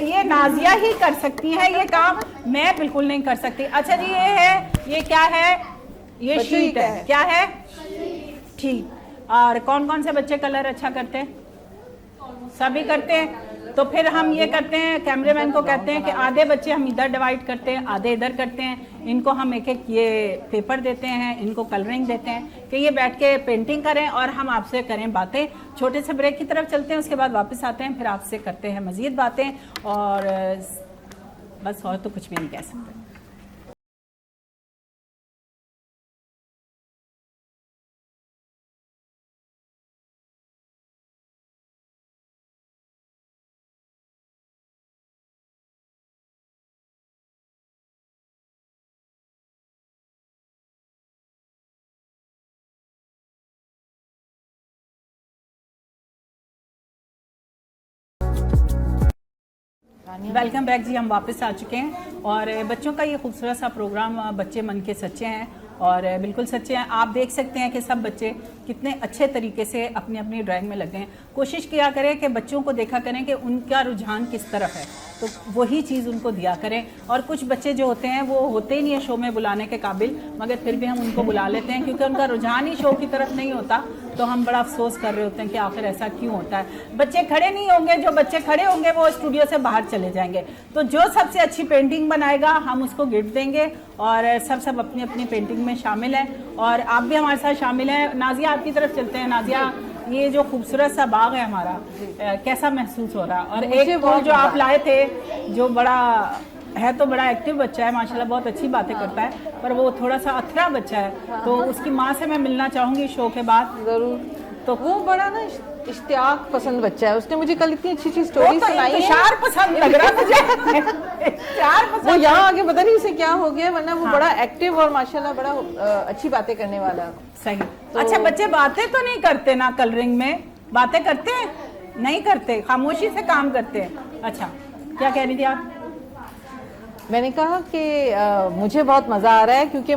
ये नाजिया ही कर सकती है ये काम, मैं बिल्कुल नहीं कर सकती। अच्छा जी, ये है, ये क्या है? ये शीट है, क्या है? ठीक। और कौन कौन से बच्चे कलर अच्छा करते हैं? सभी करते हैं। तो फिर हम ये करते हैं, कैमरेमैन को कहते हैं कि आधे बच्चे हम इधर डिवाइड करते हैं, आधे इधर करते हैं। इनको हम एक एक ये पेपर देते हैं, इनको कलरिंग देते हैं कि ये बैठ के पेंटिंग करें और हम आपसे करें बातें। छोटे से ब्रेक की तरफ चलते हैं, उसके बाद वापस आते हैं, फिर आपसे करते हैं मज़ीद बातें। और बस और तो कुछ भी नहीं कह सकते। वेलकम बैक जी, हम वापस आ चुके हैं और बच्चों का ये खूबसूरत सा प्रोग्राम बच्चे मन के सच्चे हैं और बिल्कुल सच्चे हैं। आप देख सकते हैं कि सब बच्चे कितने अच्छे तरीके से अपनी अपनी ड्राइंग में लगे हैं। कोशिश किया करें कि बच्चों को देखा करें कि उनका रुझान किस तरफ है, तो वही चीज़ उनको दिया करें। और कुछ बच्चे जो होते हैं वो होते ही नहीं है शो में बुलाने के काबिल, मगर फिर भी हम उनको बुला लेते हैं क्योंकि उनका रुझान ही शो की तरफ नहीं होता। तो हम बड़ा अफसोस कर रहे होते हैं कि आखिर ऐसा क्यों होता है। बच्चे खड़े नहीं होंगे, जो बच्चे खड़े होंगे वो स्टूडियो से बाहर चले जाएंगे। तो जो सबसे अच्छी पेंटिंग बनाएगा हम उसको गिफ्ट देंगे और सब अपनी अपनी पेंटिंग में शामिल हैं और आप भी हमारे साथ शामिल हैं। नाजिया, आपकी तरफ चलते हैं। नाजिया, ये जो खूबसूरत सा बाग है हमारा, कैसा महसूस हो रहा है? और एक फूल जो आप लाए थे, जो बड़ा है तो बड़ा एक्टिव बच्चा है माशाल्लाह, बहुत अच्छी बातें करता है, पर वो थोड़ा सा अथरा बच्चा है, तो उसकी माँ से मैं मिलना चाहूँगी शो के बाद। जरूर। तो वो बड़ा ना इश्तियाक पसंद बच्चा है, उसने मुझे कल इतनी अच्छी अच्छी स्टोरी सुनाई है। इंतशार पसंद लग रहा है मुझे। इंतशार पसंद। वो यहाँ आगे पता नहीं उसे क्या हो गया, वरना वो बड़ा एक्टिव और माशाल्लाह बड़ा अच्छी बातें करने वाला। सही। अच्छा, बच्चे बातें तो नहीं करते ना कलरिंग में? बातें करते हैं? नहीं करते, खामोशी से काम करते हैं। अच्छा, क्या कह रही थी आप? मैंने कहा कि मुझे बहुत मज़ा आ रहा है क्योंकि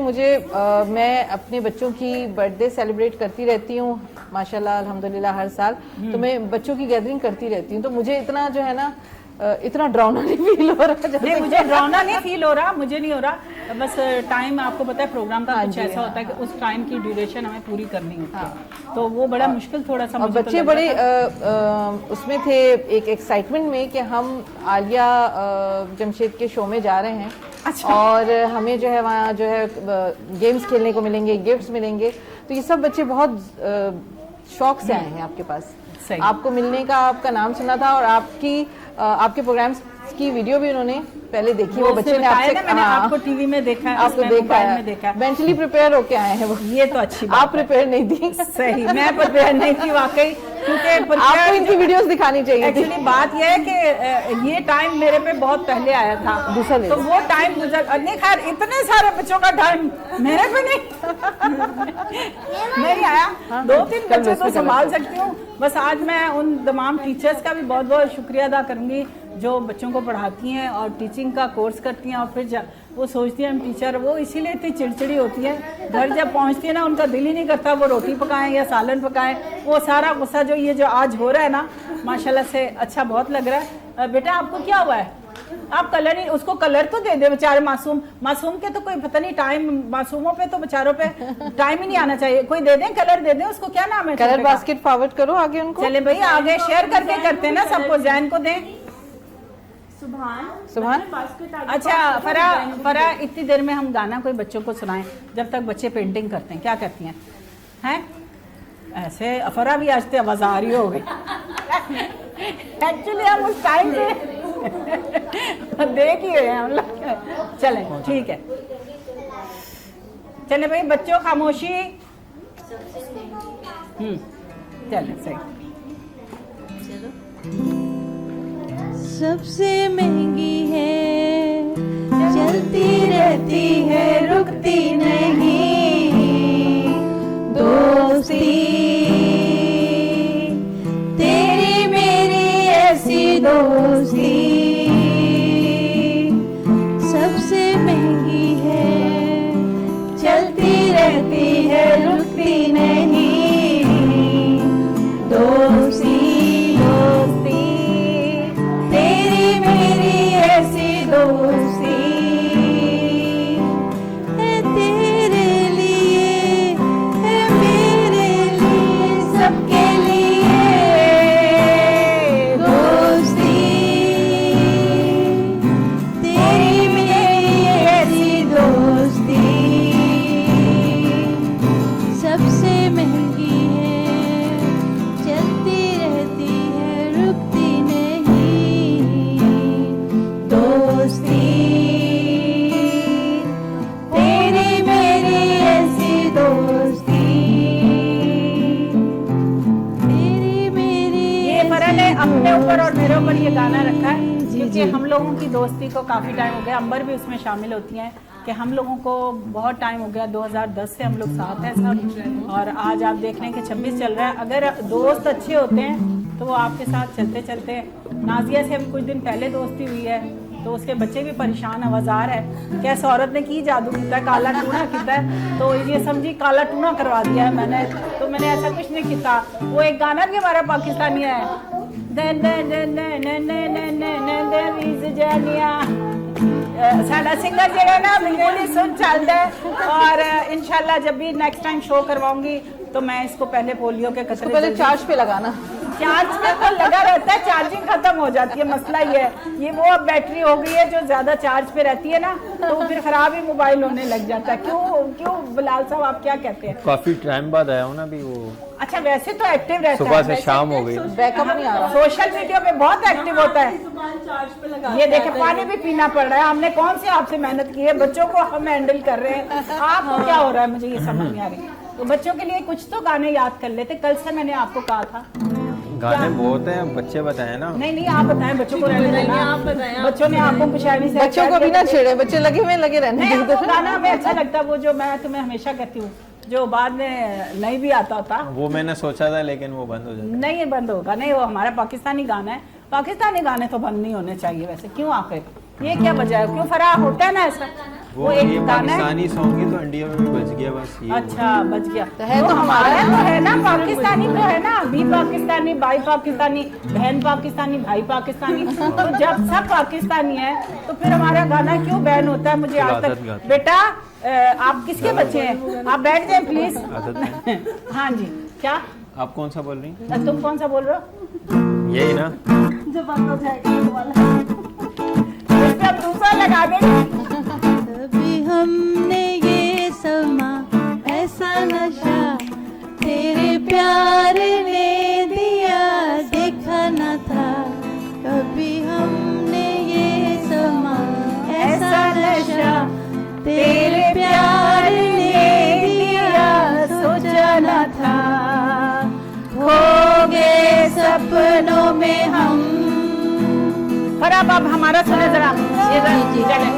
मैं अपने बच्चों की बर्थडे सेलिब्रेट करती रहती हूँ माशाल्लाह अल्हम्दुलिल्लाह हर साल। तो मैं बच्चों की गैदरिंग करती रहती हूँ, तो मुझे इतना जो है ना इतना डरावना नहीं फील हो रहा। नहीं, मुझे डरावना नहीं फील हो रहा, मुझे नहीं हो रहा। बस टाइम आपको पता है प्रोग्राम का कुछ ऐसा होता है कि उस टाइम की ड्यूरेशन हमें पूरी करनी होती है, तो वो बड़ा मुश्किल थोड़ा सा। बच्चे बड़े उसमें थे एक एक्साइटमेंट में कि हम आलिया जमशेद के शो में जा रहे हैं। अच्छा। और हमें जो है वहाँ जो है गेम्स खेलने को मिलेंगे, गिफ्ट्स मिलेंगे। तो ये सब बच्चे बहुत शौक से आए हैं आपके पास। आपको मिलने का, आपका नाम सुना था और आपके प्रोग्राम्स की वीडियो भी उन्होंने पहले देखी। वो बच्चे ने आपसे, मैंने आपको टीवी में देखा है, आपको देखा है, मेंटली प्रिपेयर होके आए हैं वो। ये तो अच्छी बात। आप प्रिपेयर नहीं थी। सही, मैं प्रिपेयर नहीं थी वाकई, क्योंकि आपको इनकी वीडियोस दिखानी चाहिए। एक्चुअली बात यह है कि ये टाइम मेरे पे बहुत पहले आया था, दूसरा तो वो टाइम गुजर नहीं। खैर, इतने सारे बच्चों का टाइम मेरे पे नहीं आया। 2-3 बच्चे तो संभाल सकती हूँ। बस आज मैं उन तमाम टीचर्स का भी बहुत बहुत शुक्रिया अदा करूँगी जो बच्चों को पढ़ाती हैं और टीचिंग का कोर्स करती हैं और फिर वो सोचती हैं हम टीचर, वो इसीलिए इतनी चिड़चिड़ी होती है। घर जब पहुंचती है ना, उनका दिल ही नहीं करता वो रोटी पकाएं या सालन पकाएं। वो सारा गुस्सा जो आज हो रहा है ना, माशाल्लाह से अच्छा बहुत लग रहा है। बेटा, आपको क्या हुआ है? आप कलर ही, उसको कलर तो दे दे बेचारे मासूम के तो कोई पता नहीं टाइम, मासूमों पे तो बेचारों पे टाइम ही नहीं आना चाहिए। कोई दे दें, कलर दे दें। उसको क्या नाम है? कलर बास्केट फॉरवर्ड करो आगे उनको। चले भाई, आगे शेयर करके करते हैं ना सबको। जैन को दें। सुभान। अच्छा फरा, इतनी देर में हम गाना कोई बच्चों को सुनाएं जब तक बच्चे पेंटिंग करते हैं? क्या करती हैं? हैं ऐसे फरा भी आज आवाज आ रही हो गई। एक्चुअली हम उस टाइम पे देख ही रहे हैं हम लोग। चलें, ठीक है, चले भाई बच्चों, खामोशी। चलो सही। सबसे महंगी है, चलती रहती है, रुकती नहीं, दोस्ती तेरी मेरी ऐसी दोस्ती सबसे महंगी है, चलती रहती है, रुकती नहीं, दोस्ती दोस्ती तेरी मेरी ऐसी दोस्ती है, तेरे लिए है, मेरे लिए, सबके लिए दोस्ती तेरी मेरी ऐसी दोस्ती सबसे महंगी है, चलती रहती है, रुकती नहीं, दोस्ती तेरी मेरी ऐसी दोस्ती तेरी मेरी ये फरन है अपने ऊपर और मेरे ऊपर ये गाना रखा है क्योंकि हम लोगों की दोस्ती को काफ़ी टाइम हो गया। अंबर भी उसमें शामिल होती हैं कि हम लोगों को बहुत टाइम हो गया, 2010 से हम लोग साथ हैं सब, और आज आप देख रहे हैं कि 26 चल रहा है। अगर दोस्त अच्छे होते हैं तो वो आपके साथ चलते चलते, नाजिया से अभी कुछ दिन पहले दोस्ती हुई है तो उसके बच्चे भी परेशान आवाज़ार है कि ऐसा औरत ने की जादू किया, काला टूना किया, तो ये समझी काला टूना करवा दिया है मैंने, तो मैंने ऐसा कुछ नहीं किया। वो एक गाना भी हमारा पाकिस्तानी है, साडा सिंगर जो ना बिल्कुल सुन चलता है, और इंशाल्लाह जब भी नेक्स्ट टाइम शो करवाऊंगी तो मैं इसको पहले पोलियो के इसको पहले चार्ज पे लगाना। चार्ज पे तो लगा रहता है, चार्जिंग खत्म हो जाती है, मसला ये है। ये वो अब बैटरी हो गई है जो ज्यादा चार्ज पे रहती है ना, तो फिर खराब ही मोबाइल होने लग जाता है। क्यों बिलाल साहब आप क्या कहते हैं? काफी टाइम बाद आया हूँ ना अभी वो, अच्छा वैसे तो एक्टिव रहता है, सुबह से शाम हो गई। बैकअप नहीं आ रहा। सोशल मीडिया पे बहुत एक्टिव होता है। ये देखे पानी भी पीना पड़ रहा है, हमने कौन सी आपसे मेहनत की है, बच्चों को हम हैंडल कर रहे हैं, आपको क्या हो रहा है मुझे ये समझ नहीं आ रही। तो बच्चों के लिए कुछ तो गाने याद कर लेते, कल से मैंने आपको कहा था। गाने बहुत हैं, बच्चे बताए ना। नहीं आप बताएं, बच्चों को रहने देना, आप बताएं, बच्चों ने आपको कुशायरी से बच्चों को भी ना छेड़े, बच्चे लगे हुए लगे रहने नहीं, दो। आपको गाना हमें अच्छा लगता है, वो जो मैं तुम्हें हमेशा कहती हूँ जो बाद में नहीं भी आता होता, वो मैंने सोचा था लेकिन वो बंद हो जाता। नहीं बंद होगा, नहीं वो हमारा पाकिस्तानी गाना है, पाकिस्तानी गाने तो बंद नहीं होने चाहिए वैसे, क्यों आखिर ये क्या वजह है, क्यों फराह होता है ना ऐसा, वो ये एक गाना है। पाकिस्तानी सॉन्ग ही तो इंडिया में भी बच गया बस ये। अच्छा बच गया तो है, तो हमारा तो है ना, पाकिस्तानी तो है ना, भी पाकिस्तानी, भाई पाकिस्तानी, बहन पाकिस्तानी, भाई पाकिस्तानी, तो जब सब पाकिस्तानी है तो फिर हमारा गाना क्यों बैन होता है? मुझे आज तक। बेटा आप किसके बच्चे हैं? आप बैठ जाए प्लीज। हाँ जी, क्या आप कौन सा बोल रही हैं? तुम कौन सा बोल रहे हो? यही ना, जो बंद हो जाएगा वो वाला, इस पे अब दूसरा लगा देंगे। कभी हमने ये समा ऐसा नशा तेरे प्यार ने दिया देखा न था, कभी हमने ये समा ऐसा नशा तेरे प्यार ने दिया सोचा न था, खो गए सपनों में हम। पर अब हमारा सुने जरा, ये जरा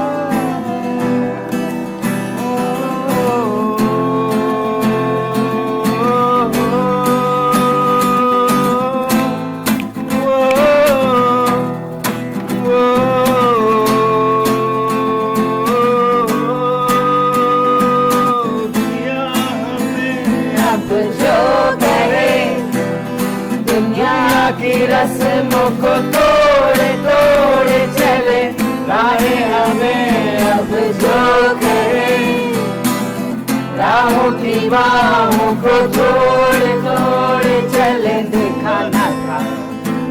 की रस्मों को तोड़े तोड़े चले, राहें हमें अब जो करे, राहों की बाहों को तोड़े तोड़े चले, देखा न था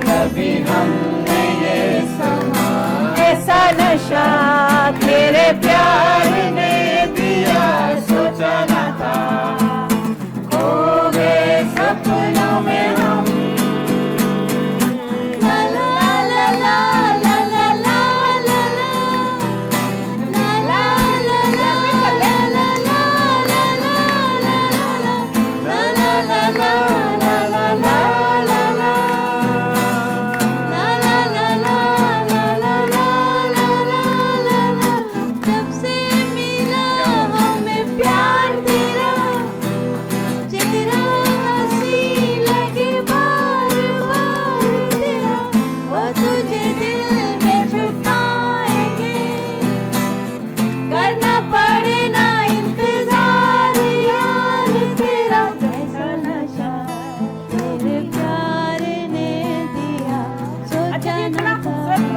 कभी हमने ये समा ऐसा नशा तेरे प्यार ने दिया सोचा न था, खो गए सपनों में हम। ला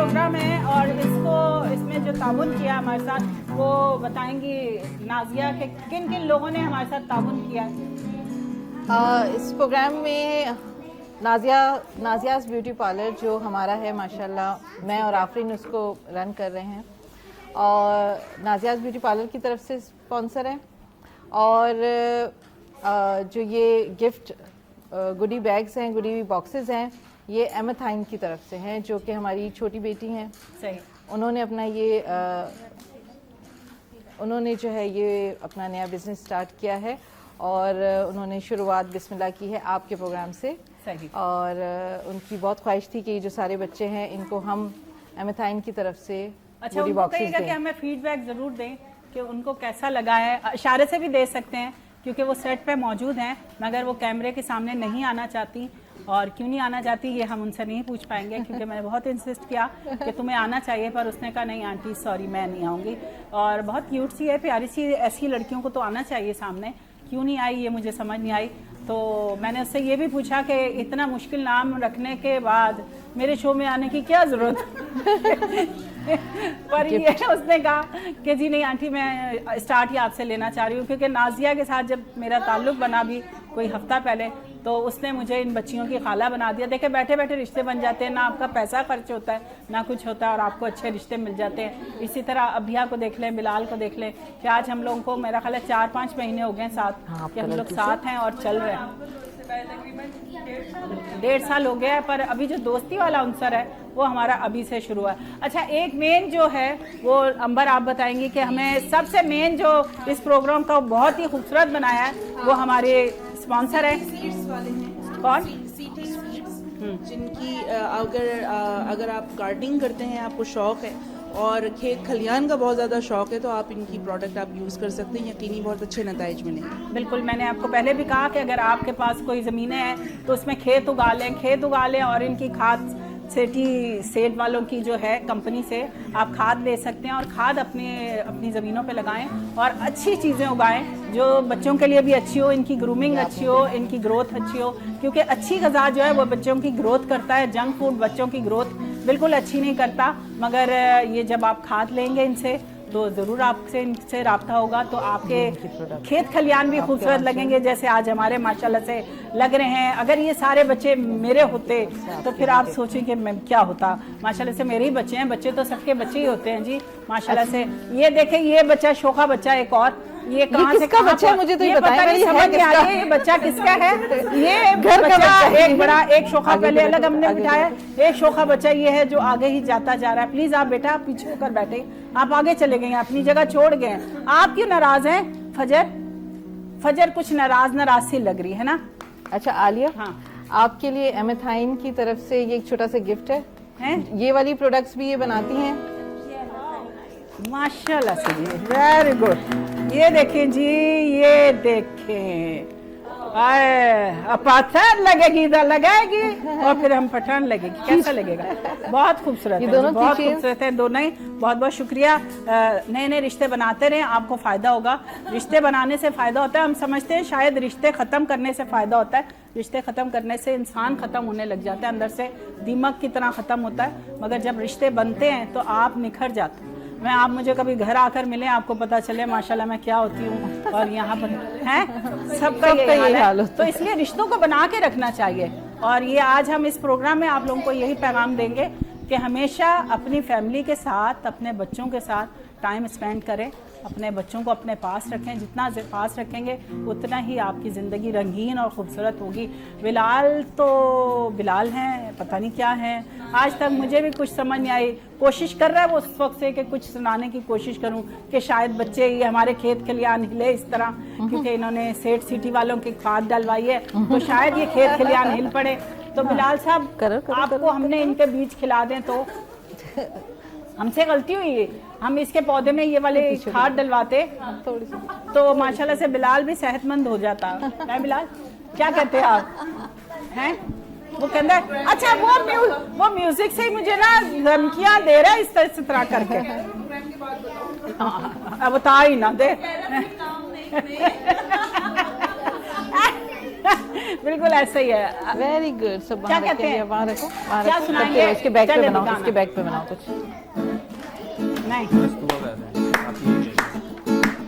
प्रोग्राम है और इसमें जो ताउन किया हमारे साथ वो बताएंगी नाजिया के किन किन लोगों ने हमारे साथ ताउन किया है। इस प्रोग्राम में नाजियाज़ ब्यूटी पार्लर जो हमारा है माशाल्लाह, मैं और आफरीन उसको रन कर रहे हैं और नाजियाज़ ब्यूटी पार्लर की तरफ से स्पॉन्सर है। और जो ये गिफ्ट गुडी बैग्स हैं, गुडी बॉक्सेस हैं, ये एमेथाइन की तरफ से हैं जो कि हमारी छोटी बेटी हैं। सही। उन्होंने अपना उन्होंने जो है ये अपना नया बिज़नेस स्टार्ट किया है और उन्होंने शुरुआत बिस्मिल्लाह की है आपके प्रोग्राम से। सही। और उनकी बहुत ख्वाहिश थी कि ये जो सारे बच्चे हैं इनको हम एमेथाइन की तरफ से अच्छा, उनको कहिएगा कि हमें फीडबैक ज़रूर दें कि उनको कैसा लगा है। इशारे से भी दे सकते हैं क्योंकि वो सेट पे मौजूद हैं, मगर वो कैमरे के सामने नहीं आना चाहती। और क्यों नहीं आना चाहती ये हम उनसे नहीं पूछ पाएंगे क्योंकि मैंने बहुत इंसिस्ट किया कि तुम्हें आना चाहिए, पर उसने कहा नहीं आंटी सॉरी मैं नहीं आऊँगी। और बहुत क्यूट सी है, प्यारी सी, ऐसी लड़कियों को तो आना चाहिए सामने, क्यों नहीं आई ये मुझे समझ नहीं आई। तो मैंने उससे ये भी पूछा कि इतना मुश्किल नाम रखने के बाद मेरे शो में आने की क्या ज़रूरत पर ये उसने कहा कि जी नहीं आंटी मैं स्टार्ट ही आपसे लेना चाह रही हूँ, क्योंकि नाजिया के साथ जब मेरा ताल्लुक़ बना भी कोई हफ्ता पहले तो उसने मुझे इन बच्चियों की खाला बना दिया। देखे बैठे बैठे रिश्ते बन जाते हैं, ना आपका पैसा खर्च होता है ना कुछ होता है और आपको अच्छे रिश्ते मिल जाते हैं। इसी तरह अभिया को देख लें, बिलाल को देख लें कि आज हम लोगों को मेरा ख्याल है 4-5 महीने हो गए साथ कि हम लोग साथ हैं और चल रहे हैं। 1.5 साल हो गया है, पर अभी जो दोस्ती वाला अंसर है वो हमारा अभी से शुरू है। अच्छा, एक मेन जो है वो अंबर आप बताएंगी कि हमें सबसे मेन जो इस प्रोग्राम का बहुत ही खूबसूरत बनाया है वो हमारे स्पॉन्सर है। कौन? जिनकी अगर आप गार्डनिंग करते हैं, आपको शौक है और खेत खलियान का बहुत ज़्यादा शौक है तो आप इनकी प्रोडक्ट आप यूज़ कर सकते हैं, यकीनी बहुत अच्छे नताइज मिलेंगे। बिल्कुल, मैंने आपको पहले भी कहा कि अगर आपके पास कोई ज़मीनें हैं तो उसमें खेत उगा लें और इनकी खाद सेट वालों की जो है कंपनी से आप खाद ले सकते हैं और खाद अपनी ज़मीनों पे लगाएं और अच्छी चीज़ें उगाएं जो बच्चों के लिए भी अच्छी हो, इनकी ग्रूमिंग अच्छी हो, इनकी ग्रोथ अच्छी हो, क्योंकि अच्छी ग़िज़ा जो है वो बच्चों की ग्रोथ करता है। जंक फूड बच्चों की ग्रोथ बिल्कुल अच्छी नहीं करता, मगर ये जब आप खाद लेंगे इनसे तो ज़रूर आपसे इनसे रब्ता होगा तो आपके खेत खलियान भी खूबसूरत लगेंगे जैसे आज हमारे माशाल्लाह से लग रहे हैं। अगर ये सारे बच्चे मेरे होते तो फिर आप सोचें कि मैं क्या होता। माशाल्लाह से मेरे ही बच्चे हैं, बच्चे तो सबके बच्चे ही होते हैं जी माशाल्लाह से। ये देखें, ये बच्चा शोखा बच्चा एक और ये कहाँ से कहाँ बच्चा, मुझे तो ये बताइए, समझ नहीं आ रही है ये बच्चा किसका है। ये घर का बच्चा एक बड़ा, एक शोखा पहले अलग हमने बिठाया, एक शोखा बच्चा ये है जो आगे ही जाता जा रहा है। प्लीज आप बेटा आप पीछे होकर बैठे, आप आगे चले गए, अपनी जगह छोड़ गए। आप क्यों नाराज हैं? फजर कुछ नाराज सी लग रही है ना। अच्छा आलिया, हाँ, आपके लिए एमेथाइन की तरफ से ये एक छोटा सा गिफ्ट है। ये वाली प्रोडक्ट्स भी ये बनाती हैं माशाल्लाह से जी, वेरी गुड। ये देखें जी, ये देखें, पत्थर लगेगी इधर लगाएगी और फिर हम पठान लगेगी, कैसा लगेगा? बहुत खूबसूरत है, बहुत खूबसूरत है दोनों ही। बहुत बहुत शुक्रिया। नए नए रिश्ते बनाते रहें, आपको फ़ायदा होगा। रिश्ते बनाने से फ़ायदा होता है, हम समझते हैं शायद रिश्ते ख़त्म करने से फ़ायदा होता है। रिश्ते ख़त्म करने से इंसान ख़त्म होने लग जाता है, अंदर से दीमक की तरह ख़त्म होता है, मगर जब रिश्ते बनते हैं तो आप निखर जाते हैं। मैं आप मुझे कभी घर आकर मिले, आपको पता चले माशाल्लाह मैं क्या होती हूँ और यहाँ पर हैं सबका यही हाल है। तो इसलिए रिश्तों को बना के रखना चाहिए। और ये आज हम इस प्रोग्राम में आप लोगों को यही पैगाम देंगे कि हमेशा अपनी फैमिली के साथ, अपने बच्चों के साथ टाइम स्पेंड करें, अपने बच्चों को अपने पास रखें। जितना पास रखेंगे उतना ही आपकी ज़िंदगी रंगीन और ख़ूबसूरत होगी। बिलाल हैं, पता नहीं क्या हैं, आज तक मुझे भी कुछ समझ नहीं आई। कोशिश कर रहा है वो उस वक्त से कि कुछ सुनाने की कोशिश करूं कि शायद बच्चे ये हमारे खेत खलियान हिले इस तरह, क्योंकि इन्होंने सेठ सिटी वालों की खाद डलवाई है तो शायद ये खेत खलियान हिल पड़े। तो बिलाल साहब आपको हमने इनके बीज खिला दें तो हमसे गलती हुई है, हम इसके पौधे में ये वाले खाद डलवाते तो माशाल्लाह से बिलाल भी सेहतमंद हो जाता है। बिलाल क्या कहते हैं आप? हैं वो कहता है अच्छा वो म्यूजिक से ही मुझे ना धमकियां दे रहा है इस तरह करके। अब बता ही ना दे बिल्कुल ऐसा ही है। Very good. सब क्या वहाँ कहते रखेंगे, हैं? वहाँ रखो, वहाँ क्या रखो, सुनाएंगे? करते रहो, इसके बैक पे चले बनाओ, गाना। इसके बैक पे बनाओ कुछ। नहीं,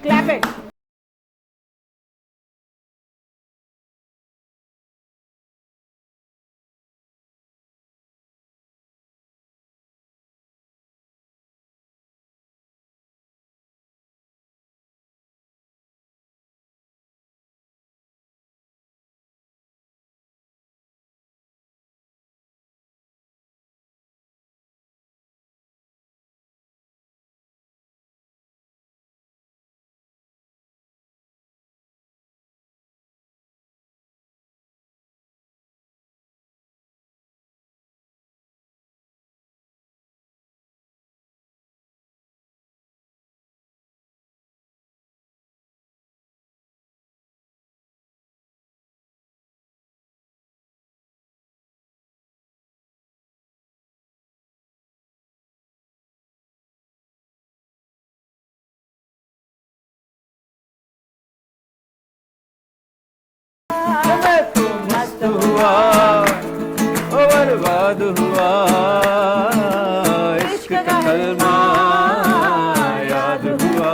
क्लैप इट। मस्त हुआ ओ बर्बाद हुआ, इश्क का कलमा याद हुआ।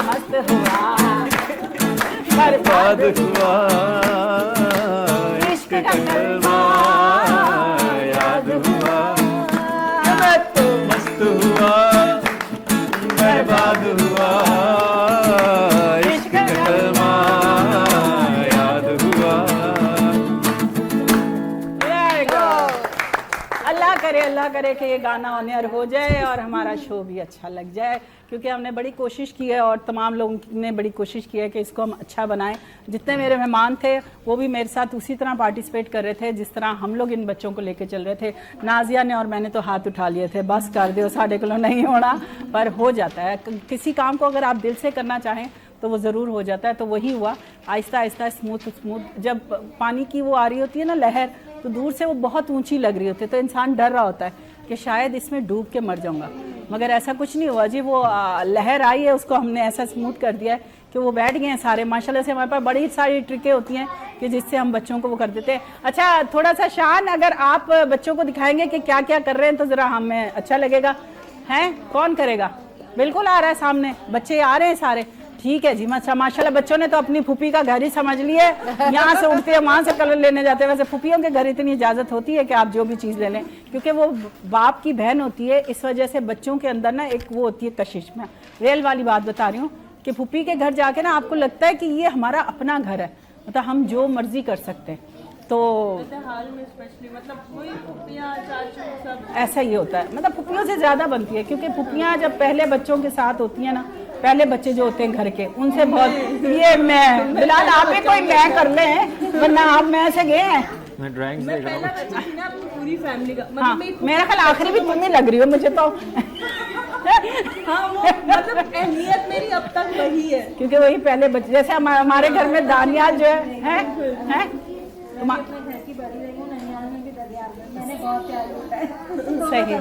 मस्त हुआ, बर्बाद हुआ, इश्क का कलमा याद हुआ। मैं तो मस्त हुआ, बर्बाद हुआ, इश्क का कलमा याद हुआ। अल्लाह करे कि ये गाना ऑन एयर हो जाए और हमारा शो भी अच्छा लग जाए, क्योंकि हमने बड़ी कोशिश की है और तमाम लोगों ने बड़ी कोशिश की है कि इसको हम अच्छा बनाएं। जितने मेरे मेहमान थे वो भी मेरे साथ उसी तरह पार्टिसिपेट कर रहे थे जिस तरह हम लोग इन बच्चों को लेके चल रहे थे। नाजिया ने और मैंने तो हाथ उठा लिए थे, बस कर दो, साढ़े किलो नहीं होना, पर हो जाता है। किसी काम को अगर आप दिल से करना चाहें तो वो ज़रूर हो जाता है। तो वही हुआ, आहिस्ता आहिस्ता स्मूथ। जब पानी की वो आ रही होती है ना लहर, तो दूर से वो बहुत ऊंची लग रही होती है, तो इंसान डर रहा होता है कि शायद इसमें डूब के मर जाऊंगा, मगर ऐसा कुछ नहीं हुआ जी। वो लहर आई है, उसको हमने ऐसा स्मूथ कर दिया है कि वो बैठ गए हैं सारे। माशाल्लाह से हमारे पास बड़ी सारी ट्रिकें होती हैं कि जिससे हम बच्चों को वो कर देते हैं। अच्छा, थोड़ा सा शान अगर आप बच्चों को दिखाएंगे कि क्या क्या कर रहे हैं तो ज़रा हमें अच्छा लगेगा। हैं, कौन करेगा? बिल्कुल आ रहा है सामने, बच्चे आ रहे हैं सारे। ठीक है जी, माशाल्लाह बच्चों ने तो अपनी फूफी का घर ही समझ लिया है। यहाँ से उठते हैं, वहाँ से कलर लेने जाते हैं। वैसे फूफियों के घर इतनी इजाज़त होती है कि आप जो भी चीज़ ले लें, क्योंकि वो बाप की बहन होती है। इस वजह से बच्चों के अंदर ना एक वो होती है कशिश। में रियल वाली बात बता रही हूँ कि फूफी के घर जाके ना आपको लगता है कि ये हमारा अपना घर है, मतलब हम जो मर्जी कर सकते हैं। तो हाल में स्पेशली मतलब वही फुप्पियाँ चाचू सब ऐसा ही होता है, मतलब फुप्पियों से ज़्यादा बनती है, क्योंकि फुप्पियाँ जब पहले बच्चों के साथ होती हैं ना, पहले बच्चे जो होते हैं घर के, उनसे बहुत ये मैं बिलाल आप ही कोई मैं कर लें, वरना आप मैं से गए हैं। मैं ड्राइंग्स देख रहा हूँ। ना पूरी फैमिली का हाँ, मतलब मेरा ख्याल आखिरी भी तुम ही लग रही हो मुझे तो। हाँ वो मतलब अहमियत मेरी अब तक वही है। क्योंकि वही पहले बच्चे, जैसे हमारे घर में दानियाल जो है सही।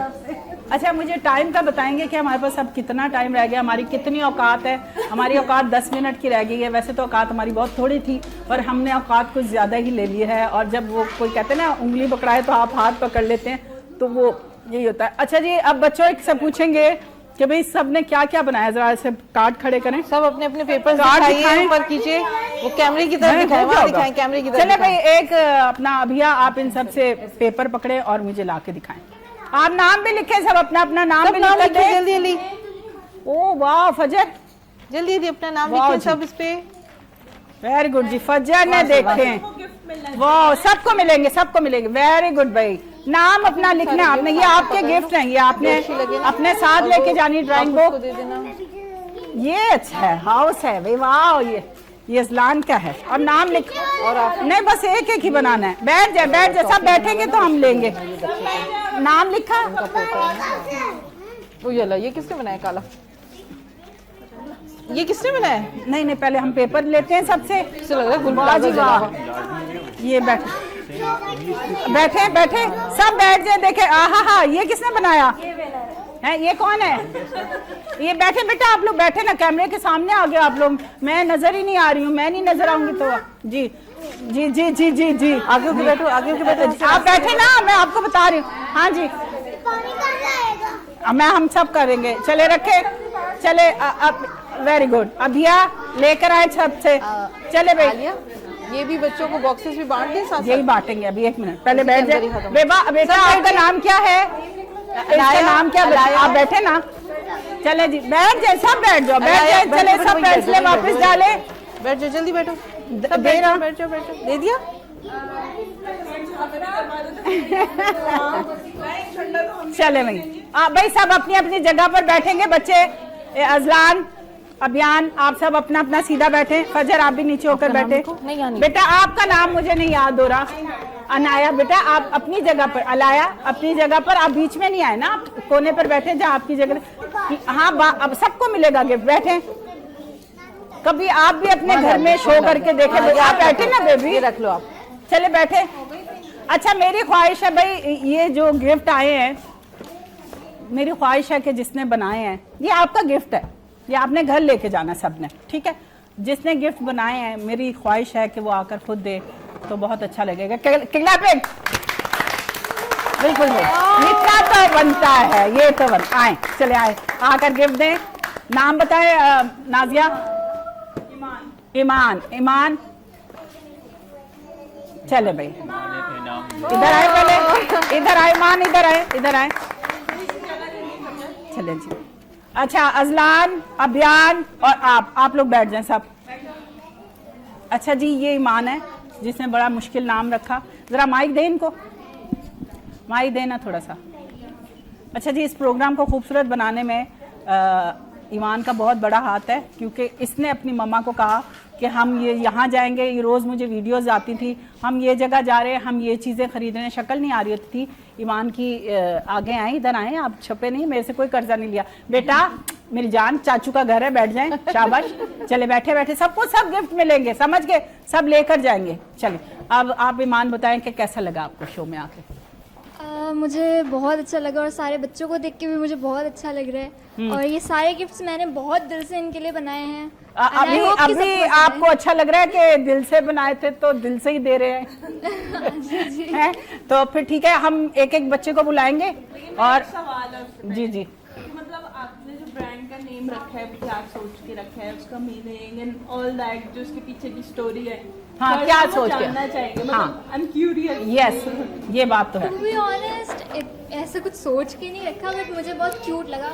अच्छा मुझे टाइम का बताएंगे कि हमारे पास अब कितना टाइम रह गया, हमारी कितनी औकात है? हमारी औकात 10 मिनट की रह गई है, वैसे तो औकात हमारी बहुत थोड़ी थी, पर हमने औकात कुछ ज़्यादा ही ले ली है। और जब वो कोई कहते हैं ना उंगली पकड़ाए तो आप हाथ पकड़ लेते हैं, तो वो यही होता है। अच्छा जी, अब बच्चों एक से पूछेंगे कि भाई सब ने क्या क्या बनाया, जरा ऐसे कार्ड खड़े करें, सब अपने अपने पेपर्स कार्ड दिखाइए, ऊपर कीजिए, वो कैमरे की तरफ दिखाएं, वहाँ दिखाएं, कैमरे की तरफ चले दिखाएं। भाई एक अपना अभिया आप इन सब से पेपर पकड़े और मुझे ला के दिखाएं। आप नाम भी लिखे, सब अपना अपना नाम भी नाम लिख लिखिए, दें। जल्दी जल्दी ओ वाह फजर, जल्दी जल्दी अपना नाम वाह लिखिए जी। सब इस पे। वेरी गुड जी, फजर ने देखे, वाह सबको मिलेंगे, सबको मिलेंगे, वेरी गुड भाई। नाम अपना लिखना आपने, ये आपके गिफ्ट हैं, ये आपने अपने साथ लेके जानी ड्राइंग उसको बुक। दे देना। ये अच्छा है, हाउस है भाई, वाह ये इस्लान का है। और नाम लिख, और आप नहीं बस एक एक ही बनाना है। बैठ जाए सब बैठेंगे तो हम लेंगे। नाम लिखा, वो ये लो, ये किसने बनाया काला? ये किसने बनाया? नहीं पहले हम पेपर लेते हैं सबसे। इससे लग रहा है वाह गुलबराज जी वाह, ये बैठे बैठे सब बैठ जाए, देखे आहा ये किसने बनाया है, ये कौन है? ये बैठे बेटा, आप लोग बैठे ना, कैमरे के सामने आ गए आप लोग, मैं नजर ही नहीं आ रही हूँ, मैं नहीं नजर आऊंगी तो जी जी जी जी जी जी आगे होके बैठो, आगे होके बैठो। आप बैठे ना, मैं आपको बता रही हूँ। हाँ जी मैं हम सब करेंगे, चले रखे, चले वेरी गुड। अभिया लेकर आए छत से, चले भाई आलिया, ये भी बच्चों को बॉक्सेस भी बांट दें साथ यही बांटेंगे। अभी एक मिनट पहले बैठ अंदर ही जाए। खत्म। बेटा आपका नाम क्या है? इसका नाम क्या? आप बैठे ना, चले जी बैठ जाए, सब बैठ जाओ, बैठ जाए, चले सब फैसले वापस डाले। बैठ जाओ, जल्दी बैठो, सब दे रहा हूं। बैठ जाओ, दे दिया। चले भाई सब अपनी अपनी जगह पर बैठेंगे। बच्चे अजलान, अभियान, आप सब अपना अपना सीधा बैठे। फजर आप भी नीचे होकर बैठे। बेटा आपका नाम मुझे नहीं याद हो रहा। अनाया बेटा आप अपनी जगह पर, अलाया अपनी जगह पर, आप बीच में नहीं आए ना, आप कोने पर बैठे जहाँ आपकी जगह। हाँ अब सबको मिलेगा गिफ्ट, बैठे। कभी आप भी अपने घर में शो करके देखे, आप बैठे ना बेबी, रख लो आप, चले बैठे। अच्छा मेरी ख्वाहिश है भाई, ये जो गिफ्ट आए हैं, मेरी ख्वाहिश है कि जिसने बनाए हैं, ये आपका गिफ्ट है, ये आपने घर लेके जाना सबने, ठीक है? जिसने गिफ्ट बनाए हैं, मेरी ख्वाहिश है कि वो आकर खुद दे तो बहुत अच्छा लगेगा। क्लैपिंग, बिल्कुल इतना तो बनता है, ये तो आए, चले आए, आकर गिफ्ट दें। नाम बताए नाजिया? ईमान। चले भाई इधर आए, पहले इधर आए ईमान, इधर आए चले जी। अच्छा अजलान, अभियान और आप लोग बैठ जाएं सब। अच्छा जी ये ईमान है जिसने बड़ा मुश्किल नाम रखा, जरा माइक दे इनको, माइक देना थोड़ा सा। अच्छा जी इस प्रोग्राम को खूबसूरत बनाने में ईमान का बहुत बड़ा हाथ है, क्योंकि इसने अपनी मम्मा को कहा कि हम ये यहाँ जाएंगे, ये रोज़ मुझे वीडियोस आती थी, हम ये जगह जा रहे हैं, हम ये चीज़ें खरीद रहे हैं, शक्ल नहीं आ रही होती थी ईमान की। आगे आए, इधर आए, आप छुपे नहीं, मेरे से कोई कर्जा नहीं लिया। बेटा मेरी जान, चाचू का घर है, बैठ जाएं, शाबाश। चले बैठे बैठे, सबको सब गिफ्ट मिलेंगे, समझ के सब लेकर जाएंगे। चलिए अब आप ईमान बताएं कि कैसा लगा आपको शो में आके? मुझे बहुत अच्छा लगा और सारे बच्चों को देख के भी मुझे बहुत अच्छा लग रहा है। और ये सारे गिफ्ट्स मैंने बहुत दिल से इनके लिए बनाए हैं। अभी आपको अच्छा लग रहा है कि दिल से बनाए थे तो दिल से ही दे रहे हैं? जी। हैं? तो फिर ठीक है, हम एक एक बच्चे को बुलाएंगे और सवाल है जी जी मतलब आपने जो ब्रांड का नेम रखा है, क्या सोच के रखा है, उसका मीनिंग एंड ऑल दैट, जो उसके पीछे की स्टोरी है, हाँ क्या सोच के जानना चाहेंगे, मतलब हाँ आई एम क्यूरियस। यस ये बात तो है। टू बी ऑनेस्ट ऐसा कुछ सोच के नहीं रखा, बट मुझे बहुत क्यूट लगा।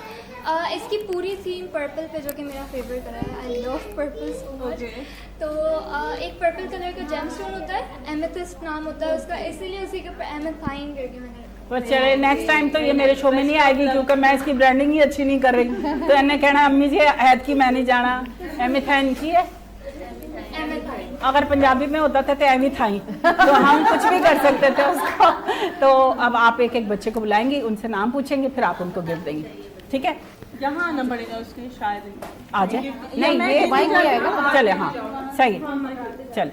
इसकी पूरी थीम पर्पल पे, जो कि मेरा फेवरेट कलर है। I love purple so much. तो एक पर्पल कलर का जेमस्टोन होता है, एमेथिस्ट नाम होता है उसका, इसीलिए उसी के ऊपर एमेथाइन करके मैंने रखा। बस चले, नेक्स्ट टाइम तो ये मेरे शो में नहीं आएगी क्योंकि मैं इसकी ब्रांडिंग ही अच्छी नहीं कर रही। तो इन्हें कहना अम्मी जी ऐद की मैं नहीं जाना, एमिथाइन की है। एमेथाइन। अगर पंजाबी में होता था तो एमिथाइन, तो हम कुछ भी कर सकते थे उसको। तो अब आप एक एक बच्चे को बुलाएंगी, उनसे नाम पूछेंगे, फिर आप उनको गिफ्ट देंगे, ठीक है? यहाँ आना पड़ेगा उसके शायद। आ जाए। नहीं ये माइक भी आएगा। चले, हाँ सही है। चले,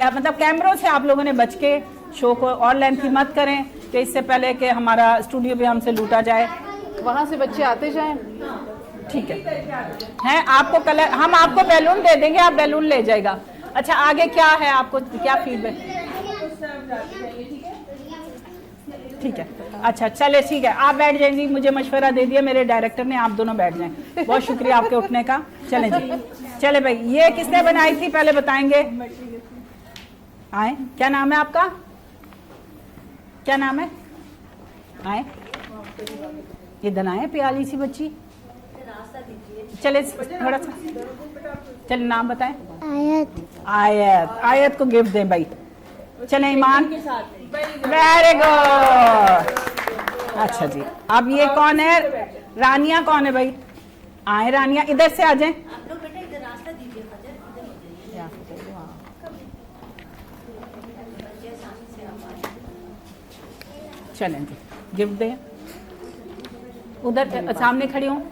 मतलब कैमरों से आप लोगों ने बच के शो को और लेंथी मत करें कि इससे पहले कि हमारा स्टूडियो भी हमसे लूटा जाए। वहाँ से बच्चे आते जाएं। ठीक है आपको कलर, हम आपको बैलून दे देंगे, आप बैलून ले जाएगा। अच्छा आगे क्या है, आपको क्या फीडबैक? ठीक है, अच्छा चले ठीक है, आप बैठ जाएंगी। मुझे मशवरा दे दिया मेरे डायरेक्टर ने, आप दोनों बैठ जाएं। बहुत शुक्रिया आपके उठने का। चले जी, चले भाई। ये किसने बनाई थी पहले बताएंगे? आए, क्या नाम है आपका? क्या नाम है? आए इधर आए, प्याली सी बच्ची। चले थोड़ा सा, चले नाम बताएं। आयत। आयत, आयत को गिफ्ट दें भाई। चले ईमान, वेरी गुड। अच्छा जी, अब ये कौन है? रानिया कौन है भाई? आए रानिया, इधर से आ जाएं। चलें जी, गिफ्ट दें। उधर सामने खड़ी हूँ।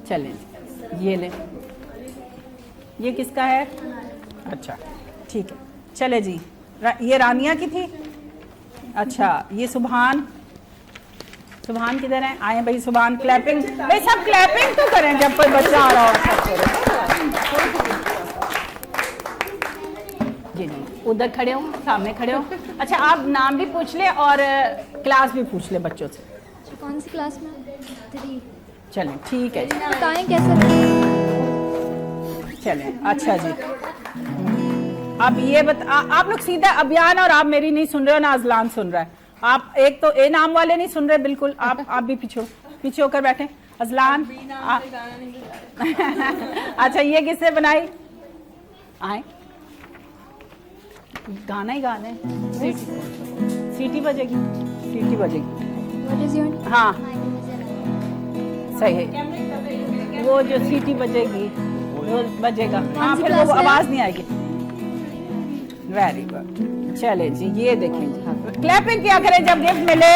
चलें जी, ये ले। ये किसका है? अच्छा ठीक है, चले जी। ये रानिया की थी। अच्छा ये सुभान, सुभान किधर है? आए भाई सुभान, क्लैपिंग भाई, सब क्लैपिंग तो करें जब कोई बच्चा आ रहा हो। जी जी, उधर खड़े हो, सामने खड़े हो। अच्छा आप नाम भी पूछ ले और क्लास भी पूछ ले बच्चों से। कौन सी क्लास में? 3। चलें ठीक है जी, बताएं कैसे? चलें। अच्छा जी, अब ये आप लोग सीधा अभियान, और आप मेरी नहीं सुन रहे हो ना अजलान सुन रहा है। आप एक तो ए नाम वाले नहीं सुन रहे बिल्कुल। आप भी पीछे होकर बैठे। अजलान अच्छा ये किसने बनाई? आए, गाना ही गाना है। सीटी बजेगी, सीटी बजेगी। What is your name? हाँ My name is Anand. सही है, वो जो सीटी बजेगी वो बजेगा। हाँ सी फिर क्लास वो में? आवाज नहीं आएगी। Very good. चले जी, ये देखें जी, क्लैपिंग किया करें जब गिफ्ट मिले।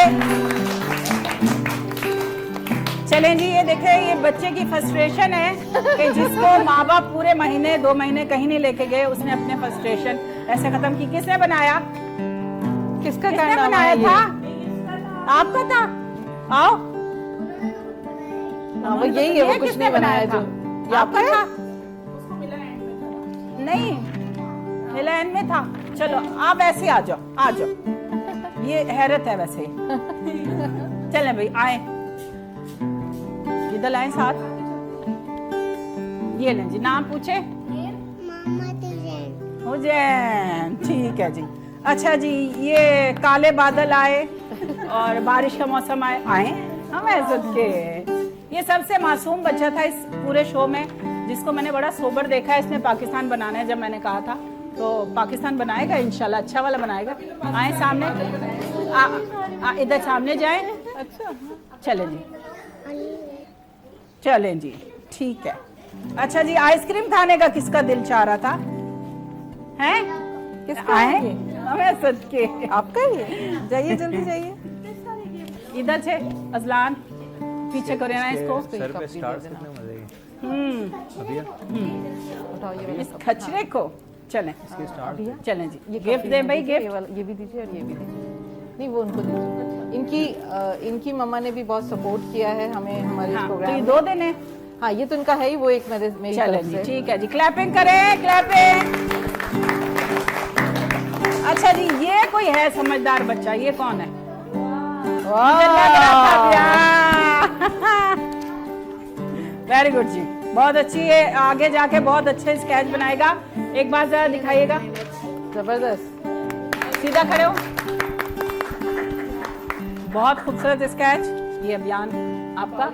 चलें जी, ये देखें, ये बच्चे की फ्रस्ट्रेशन है कि जिसको माँ बाप पूरे महीने 2 महीने कहीं नहीं लेके गए, उसने अपने फ्रस्ट्रेशन ऐसे खत्म की। किसने बनाया? किसका किसने कारनामा बनाया है ये? था? आपका था? आओ। हाँ, वो यही है, वो कुछ नहीं बनाया जो ये आपका था? नहीं, मिला एंड में था। चलो आप ऐसे आ जाओ, आ जाओ। ये हैरत है वैसे। चलें भाई, आए इधर आए साथ। ये लें जी, नाम पूछे? हुजैन, ठीक है जी। अच्छा जी, ये काले बादल आए और बारिश का मौसम आए हम ऐसे के। ये सबसे मासूम बच्चा था इस पूरे शो में, जिसको मैंने बड़ा सोबर देखा है। इसने पाकिस्तान बनाना है, जब मैंने कहा था तो पाकिस्तान बनाएगा इंशाल्लाह, अच्छा वाला बनाएगा। आए सामने, इधर सामने जाएं। अच्छा चलें जी, चलें जी, ठीक है। अच्छा जी, आइसक्रीम खाने का किसका दिल चाह रहा था? हैं? किसका आए? है? हमें सदके। आपका ही है? जाइए जल्दी जाइए। इधर से अजलान पीछे करें ना इसको। सर पे स्टार्स कितने मजे के। अभी उठाओ ये वाला इस खचरे को। चलें इसके स्टार्ट। चलें जी, ये गिफ्ट दें भाई, ये गिफ्ट। वाला ये भी दीजिए और ये भी दीजिए। नहीं वो उनको दीजिए। इनकी मम्मा ने भी बहुत सपोर्ट किया है हमें हमारे हाँ, तो प्रोग्राम ये में। 2 दिन है। हाँ ये तो इनका है ही, वो एक मेरी चलें तरफ जी, से। ठीक है जी, क्लैपिंग करें, क्लैपिंग। अच्छा जी, ये कोई है समझदार बच्चा, ये कौन है? वेरी गुड जी, बहुत अच्छी है। आगे जाके बहुत अच्छे स्केच बनाएगा। एक बार जरा दिखाइएगा। जबरदस्त। सीधा खड़े हो। बहुत खूबसूरत स्केच। ये अभियान आपका।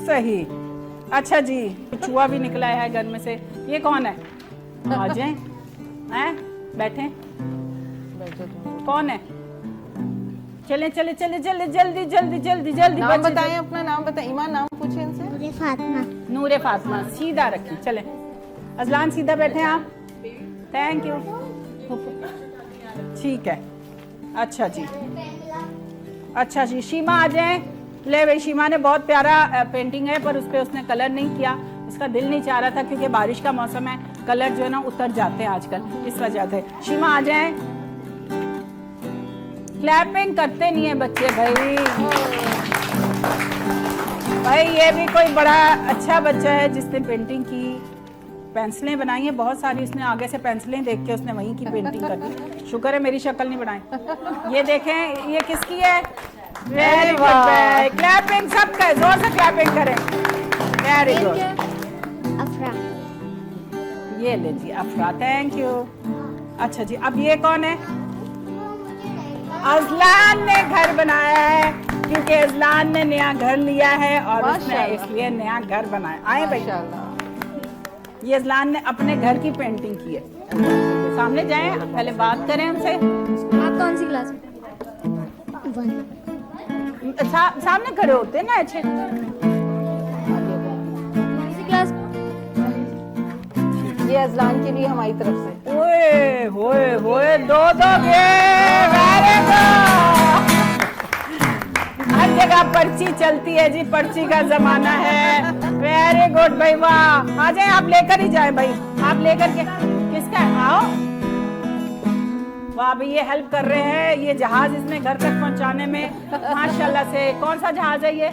सही। अच्छा जी, चूहा भी निकला है घर में से। ये कौन है? आ जाए, हैं बैठे। कौन है? चले चले चले चले जल्दी जल्दी जल्दी जल्दी। नाम बताएं, अपना नाम बताएं। ईमान नाम पूछे इनसे। नूरे फातिमा। नूरे फातिमा। सीधा रखिए, चले। अजलान सीधा बैठे आप। Thank you. ठीक है। अच्छा जी, अच्छा जी। शीमा आ जाए। ले भाई, शीमा ने बहुत प्यारा पेंटिंग है, पर उस पर उसने कलर नहीं किया। इसका दिल नहीं चाह रहा था क्योंकि बारिश का मौसम है, कलर जो है ना उतर जाते हैं आजकल, इस वजह से। शीमा आ जाए। क्लैपिंग करते नहीं है बच्चे भाई। भाई ये भी कोई बड़ा अच्छा बच्चा है जिसने पेंटिंग की, पेंसिलें बनाई हैं बहुत सारी उसने। आगे से पेंसिलें देख के उसने वहीं की पेंटिंग कर दी। शुक्र है मेरी शक्ल नहीं बनाई। ये देखें, ये किसकी है? Very good. क्लैपिंग सबका, जोर से क्लैपिंग करें। Very good. अफरा। ये ले जी अफरा, थैंक यू। अच्छा जी, अब ये कौन है? अजलान ने घर बनाया है क्योंकि अजलान ने नया घर लिया है और उसने इसलिए नया घर बनाया। आए भाई, ये अजलान ने अपने घर की पेंटिंग की है। सामने जाएं, पहले बात करें उनसे। आप कौन सी क्लास में? सामने खड़े होते हैं ना अच्छे। कौन सी क्लास में? ये अजलान के लिए हमारी तरफ से। ओए होए होए, दो गे। Very good. हर जगह पर्ची चलती है जी, पर्ची का जमाना है। वेरी गुड भाई, वाह। आ जाए, आप लेकर ही जाए भाई, आप लेकर के। किसका है? आओ। वाह भाई, ये हेल्प कर रहे हैं। ये जहाज इसने घर तक पहुंचाने में माशाल्लाह से। कौन सा जहाज है ये?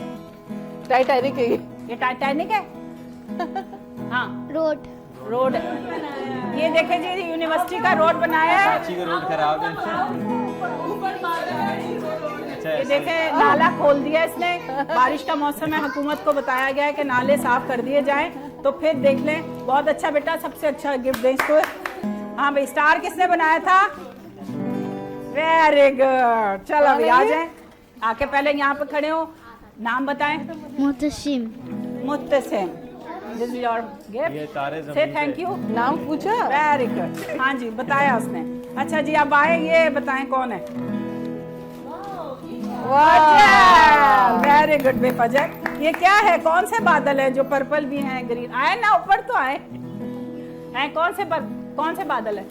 टाइटैनिक है ये टाइटैनिक है। हाँ, रोड। रोड। ये देखे जी, यूनिवर्सिटी का रोड बनाया है। रोड खराब है। ये देखे, नाला खोल दिया इसने। बारिश का मौसम है, हुकूमत को बताया गया है कि नाले साफ कर दिए जाएं। तो फिर देख लें। बहुत अच्छा बेटा, सबसे अच्छा गिफ्ट दें इसको। हाँ भाई, स्टार किसने बनाया था? Very good. चलो अभी आ जाए, आके पहले यहाँ पे खड़े हो। नाम बताएं। मुतसिम। मुत्तसिम, दिस इज योर गिफ्ट। से थैंक यू। नाम पूछा। Very good. हाँ जी, बताया उसने। अच्छा जी, अब आए, ये बताएं कौन है? वेरी गुड बेफजर। ये क्या है? कौन से बादल है जो पर्पल भी हैं, ग्रीन? आए ना, ऊपर तो आए हैं। कौन से बादल है?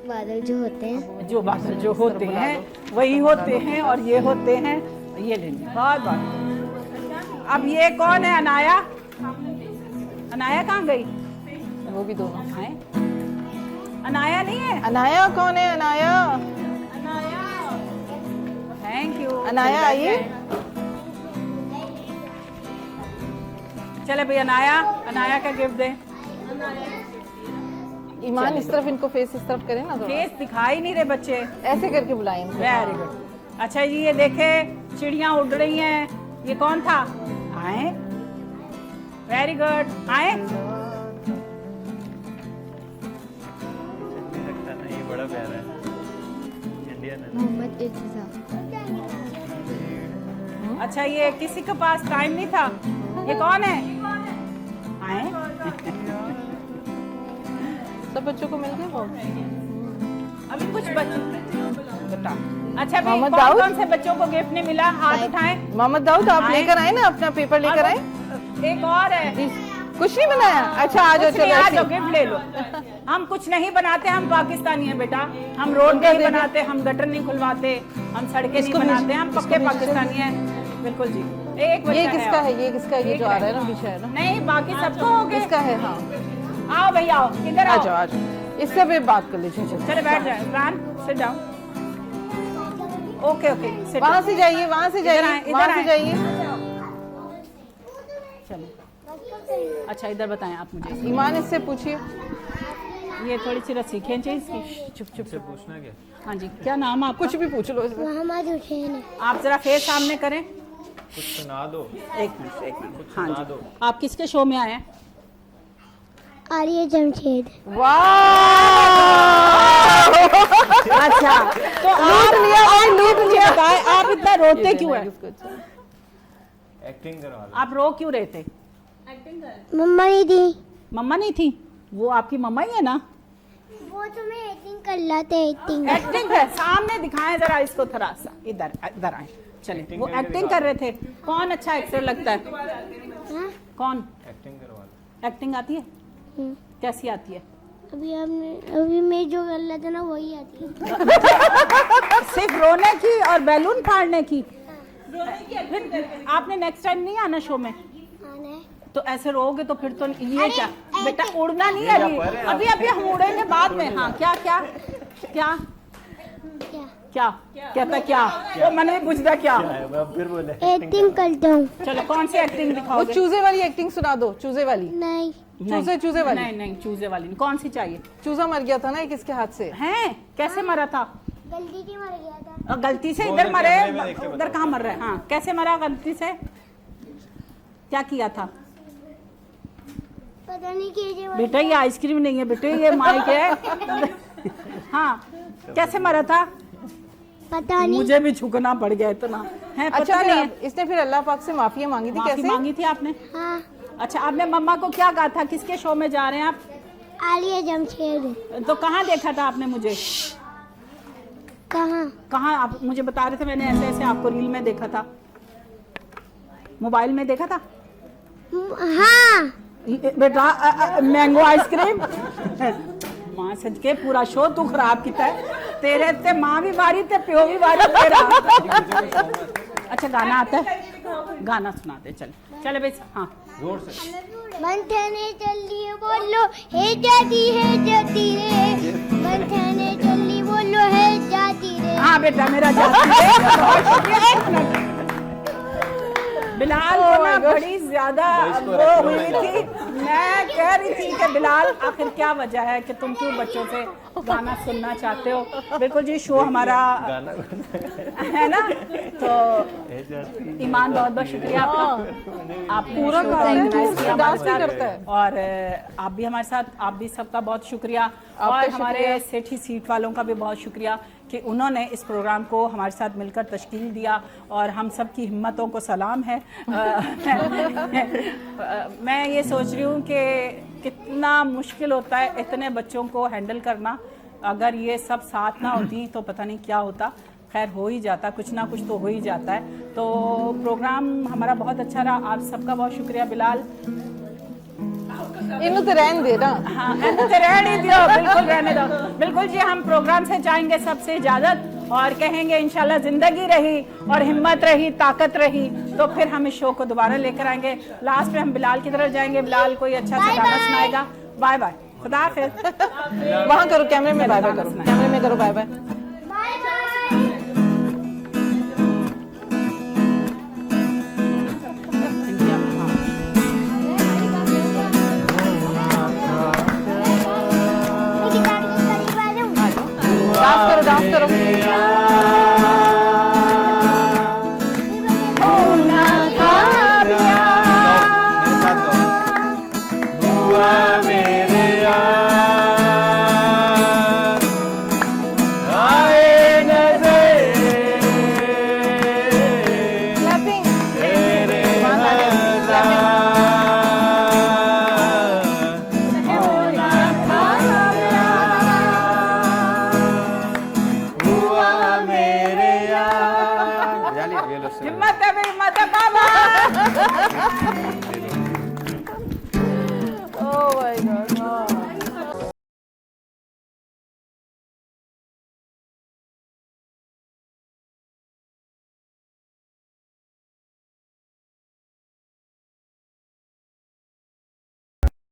बादल जो होते हैं, जो बादल जो होते हैं वही होते हैं, और ये होते हैं। ये ले ली, बहुत बहुत। अब ये कौन है? अनाया। अनाया कहाँ गई? वो भी दोनों आए। अनाया नहीं है? अनाया कौन है? अनाया। Thank you. अनाया आइए। चले भाई, अनाया का गिफ्ट दें। ईमान इस तरफ, इनको फेस इस तरफ करें ना थोड़ा। फेस दिखाई नहीं रहे बच्चे। ऐसे करके बुलाएं इनको। Very good. अच्छा जी, ये देखे, चिड़ियां उड़ रही हैं। ये कौन था? आए। Very good. आए। ये बड़ा प्यारा है, इंडियन है। मोहम्मद इर्तिजा। अच्छा, ये किसी के पास टाइम नहीं था। ये कौन है? आए। सब बच्चों को मिल गए वो। अभी कुछ बच्चे बता। अच्छा भाई, मोहम्मद कौन दाऊद? कौन से बच्चों को गिफ्ट नहीं मिला? हाथ उठाएं। मोहम्मद दाऊद, आप आए। लेकर आए ना, अपना पेपर लेकर आए। एक और है। कुछ नहीं बनाया? अच्छा आ जाओ, कुछ नहीं, चलो आ ऐसे जाओ, ही। गिफ्ट ले लो। हम कुछ नहीं बनाते, हम पाकिस्तानी हैं बेटा। हम रोड इनका नहीं दे दो। बनाते, हम गटर नहीं खुलवाते, हम सड़कें नहीं इसको बनाते, हम इसको पक्के नीचे- पाकिस्तानी हैं। बिल्कुल जी। एक बच्चा ये किसका और। है? ये किसका है? ये एक जो आ रहा है ना पीछे है ना। नहीं, बाकी सबको हो गए। किसका है? हाँ, आओ भैया, आओ, इधर आ आओ। जाओ आ जाओ, इससे भी बात कर लीजिए। चले बैठ जाए। Imran, sit down. Okay okay, sit वहां से जाइए, वहां से जाइए, इधर वहां से आएं। जाइए। चलो। अच्छा, इधर बताएं आप मुझे। ईमान इससे पूछिए। ये थोड़ी सी रस्सी खींचे इसकी। चुप चुप से चुप। पूछना क्या? हाँ जी, क्या नाम है आपका? कुछ भी पूछ लो इससे। मोहम्मद हुसैन। आप जरा फेस सामने करें। कुछ सुना दो। एक मिनट। हाँ सुना जी, दो। आप किसके शो में आए हैं? आलिया जमशेद। अच्छा, तो आप लिया भाई, लूट लिया। बताएं, आप इतना रोते क्यों हैं? एक्टिंग करवा लो। आप रो क्यों रहे थे? मम्मा नहीं थी। मम्मा नहीं थी? वो आपकी मम्मा ही है ना? वो तुम्हें एक्टिंग कर लाते एक्टिंग। एक्टिंग है, सामने दिखाएं जरा इसको थोड़ा सा, इधर इधर आए। चलिए, वो एक्टिंग कर रहे थे। कौन अच्छा एक्टर लगता है? कौन एक्टिंग करवा लो। एक्टिंग आती है? कैसी आती है? अभी मैं जो कर रहा था ना वही आती है। सिर्फ रोने की और बैलून फाड़ने की? फिर आपने नेक्स्ट टाइम नहीं आना शो में? आना है। तो ऐसे रोगे तो फिर तो ये क्या बेटा, उड़ना नहीं है अभी। अभी हम उड़ेंगे बाद में। हाँ, क्या क्या क्या क्या कहता क्या? वो मैंने भी पूछता क्या? फिर बोले एक्टिंग करता हूँ। चलो, कौन सी एक्टिंग वो दिखाओगे? चूजे वाली एक्टिंग सुना दो, चूजे वाली। नहीं, चूजे वाली। नहीं नहीं, चूजे वाली नहीं। कौन सी चाहिए? चूजा मर गया था ना एक इसके हाथ से। हैं? कैसे मरा था? गलती से मर गया था। और गलती से इधर मरे? उधर कहाँ मर रहे? हाँ, कैसे मरा गलती से? क्या किया था? पता नहीं कैसे मर बेटा ये आइसक्रीम नहीं है बेटे, ये माइक है। हाँ, कैसे मरा था? पता नहीं। मुझे भी झुकना पड़ गया इतना है। अच्छा, पता नहीं है। इसने फिर अल्लाह पाक से माफी मांगी थी? माफी कैसे मांगी थी आपने? हाँ, अच्छा, आपने मम्मा को क्या कहा था? किसके शो में जा रहे हैं आप? आलिया जमशेद। तो कहाँ देखा था आपने मुझे? कहाँ? कहाँ आप मुझे बता रहे थे? मैंने ऐसे ऐसे आपको रील में देखा था, मोबाइल में देखा था। हाँ, बेटा मैंगो आइसक्रीम। मां सच के पूरा शो तू खराब किया है। तेरे ते मां भी मारी ते प्यो भी मारी तेरा। अच्छा, गाना आता है? गाना सुनाते। चले भाई। हाँ, जोर से। मंथने चली बोलो हे जाती रे। मंथने चली बोलो हे जाती रे। हाँ बेटा मेरा जाती है। बहुत शुक्रिया। एक मिनट। बिलाल को ना बड़ी ज्यादा वो हुई थी। मैं कह रही थी कि बिलाल आखिर क्या वजह है कि तुम क्यों बच्चों से गाना सुनना चाहते हो? बिल्कुल जी, शो हमारा है ना। तो ईमान बहुत बहुत शुक्रिया आपका। आप पूरा डांस भी करता है। और आप भी हमारे साथ, आप भी सबका बहुत शुक्रिया। और हमारे सेठी सीट वालों का भी बहुत शुक्रिया कि उन्होंने इस प्रोग्राम को हमारे साथ मिलकर तश्कील दिया। और हम सब की हिम्मतों को सलाम है। मैं ये सोच रही हूँ कि कितना मुश्किल होता है इतने बच्चों को हैंडल करना। अगर ये सब साथ ना होती तो पता नहीं क्या होता। खैर, हो ही जाता, कुछ ना कुछ तो हो ही जाता है। तो प्रोग्राम हमारा बहुत अच्छा रहा। आप सबका बहुत शुक्रिया। बिलाल इन्हों तो रहने दे ना। हाँ, तो रहने दो, बिल्कुल रहने दो। बिल्कुल जी, हम प्रोग्राम से चाहेंगे सबसे इजाजत और कहेंगे इंशाल्लाह जिंदगी रही और हिम्मत रही, ताकत रही तो फिर हम इस शो को दोबारा लेकर आएंगे। लास्ट में हम बिलाल की तरफ जाएंगे। बिलाल कोई अच्छा सा गाना सुनाएगा। बाय बाय, खुदा हाफिज़। वहाँ करो, कैमरे में बाय बाय करो, कैमरे में करो बाय बाय। डांस करो। हिम्मत है, हिम्मत है बाबा। Oh my God.